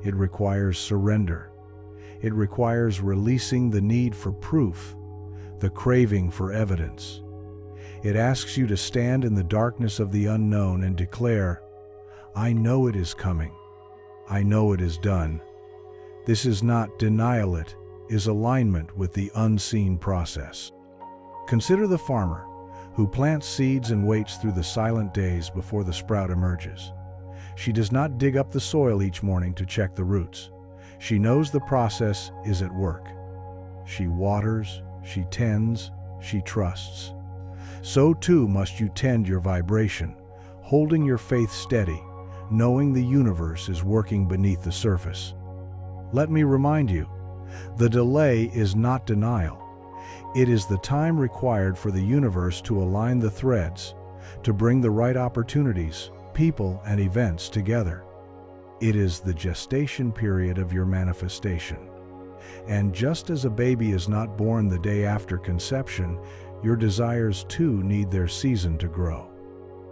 It requires surrender. It requires releasing the need for proof, the craving for evidence. It asks you to stand in the darkness of the unknown and declare, "I know it is coming. I know it is done." This is not denial, it is alignment with the unseen process. Consider the farmer who plants seeds and waits through the silent days before the sprout emerges. She does not dig up the soil each morning to check the roots. She knows the process is at work. She waters, she tends, she trusts. So too must you tend your vibration, holding your faith steady, knowing the universe is working beneath the surface. Let me remind you, the delay is not denial. It is the time required for the universe to align the threads, to bring the right opportunities, people, and events together. It is the gestation period of your manifestation. And just as a baby is not born the day after conception, your desires too need their season to grow.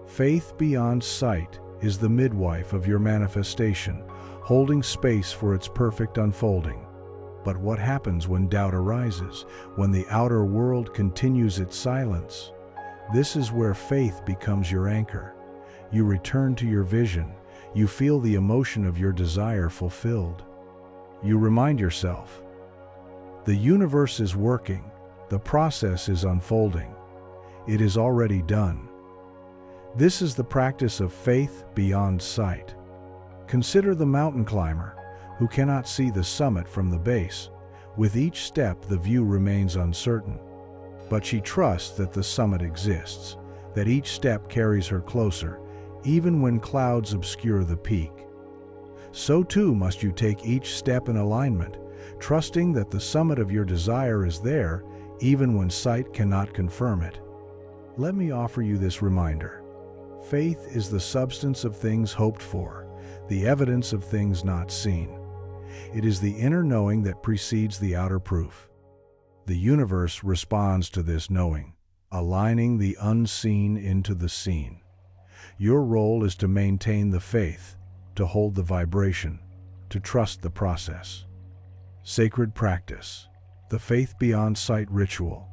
Faith beyond sight is the midwife of your manifestation, holding space for its perfect unfolding. But what happens when doubt arises, when the outer world continues its silence? This is where faith becomes your anchor. You return to your vision. You feel the emotion of your desire fulfilled. You remind yourself, the universe is working, the process is unfolding. It is already done. This is the practice of faith beyond sight. Consider the mountain climber who cannot see the summit from the base. With each step, the view remains uncertain. But she trusts that the summit exists, that each step carries her closer, even when clouds obscure the peak. So too must you take each step in alignment, trusting that the summit of your desire is there, even when sight cannot confirm it. Let me offer you this reminder. Faith is the substance of things hoped for, the evidence of things not seen. It is the inner knowing that precedes the outer proof. The universe responds to this knowing, aligning the unseen into the seen. Your role is to maintain the faith, to hold the vibration, to trust the process. Sacred practice, the faith beyond sight ritual.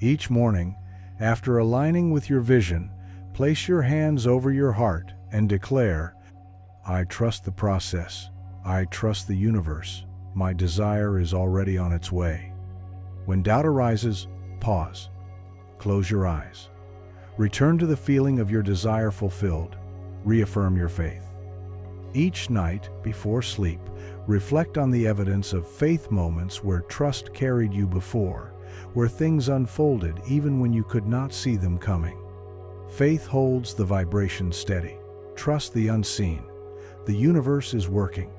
Each morning, after aligning with your vision, place your hands over your heart and declare, "I trust the process. I trust the universe. My desire is already on its way." When doubt arises, pause. Close your eyes. Return to the feeling of your desire fulfilled. Reaffirm your faith. Each night, before sleep, reflect on the evidence of faith moments where trust carried you before, where things unfolded even when you could not see them coming. Faith holds the vibration steady. Trust the unseen. The universe is working.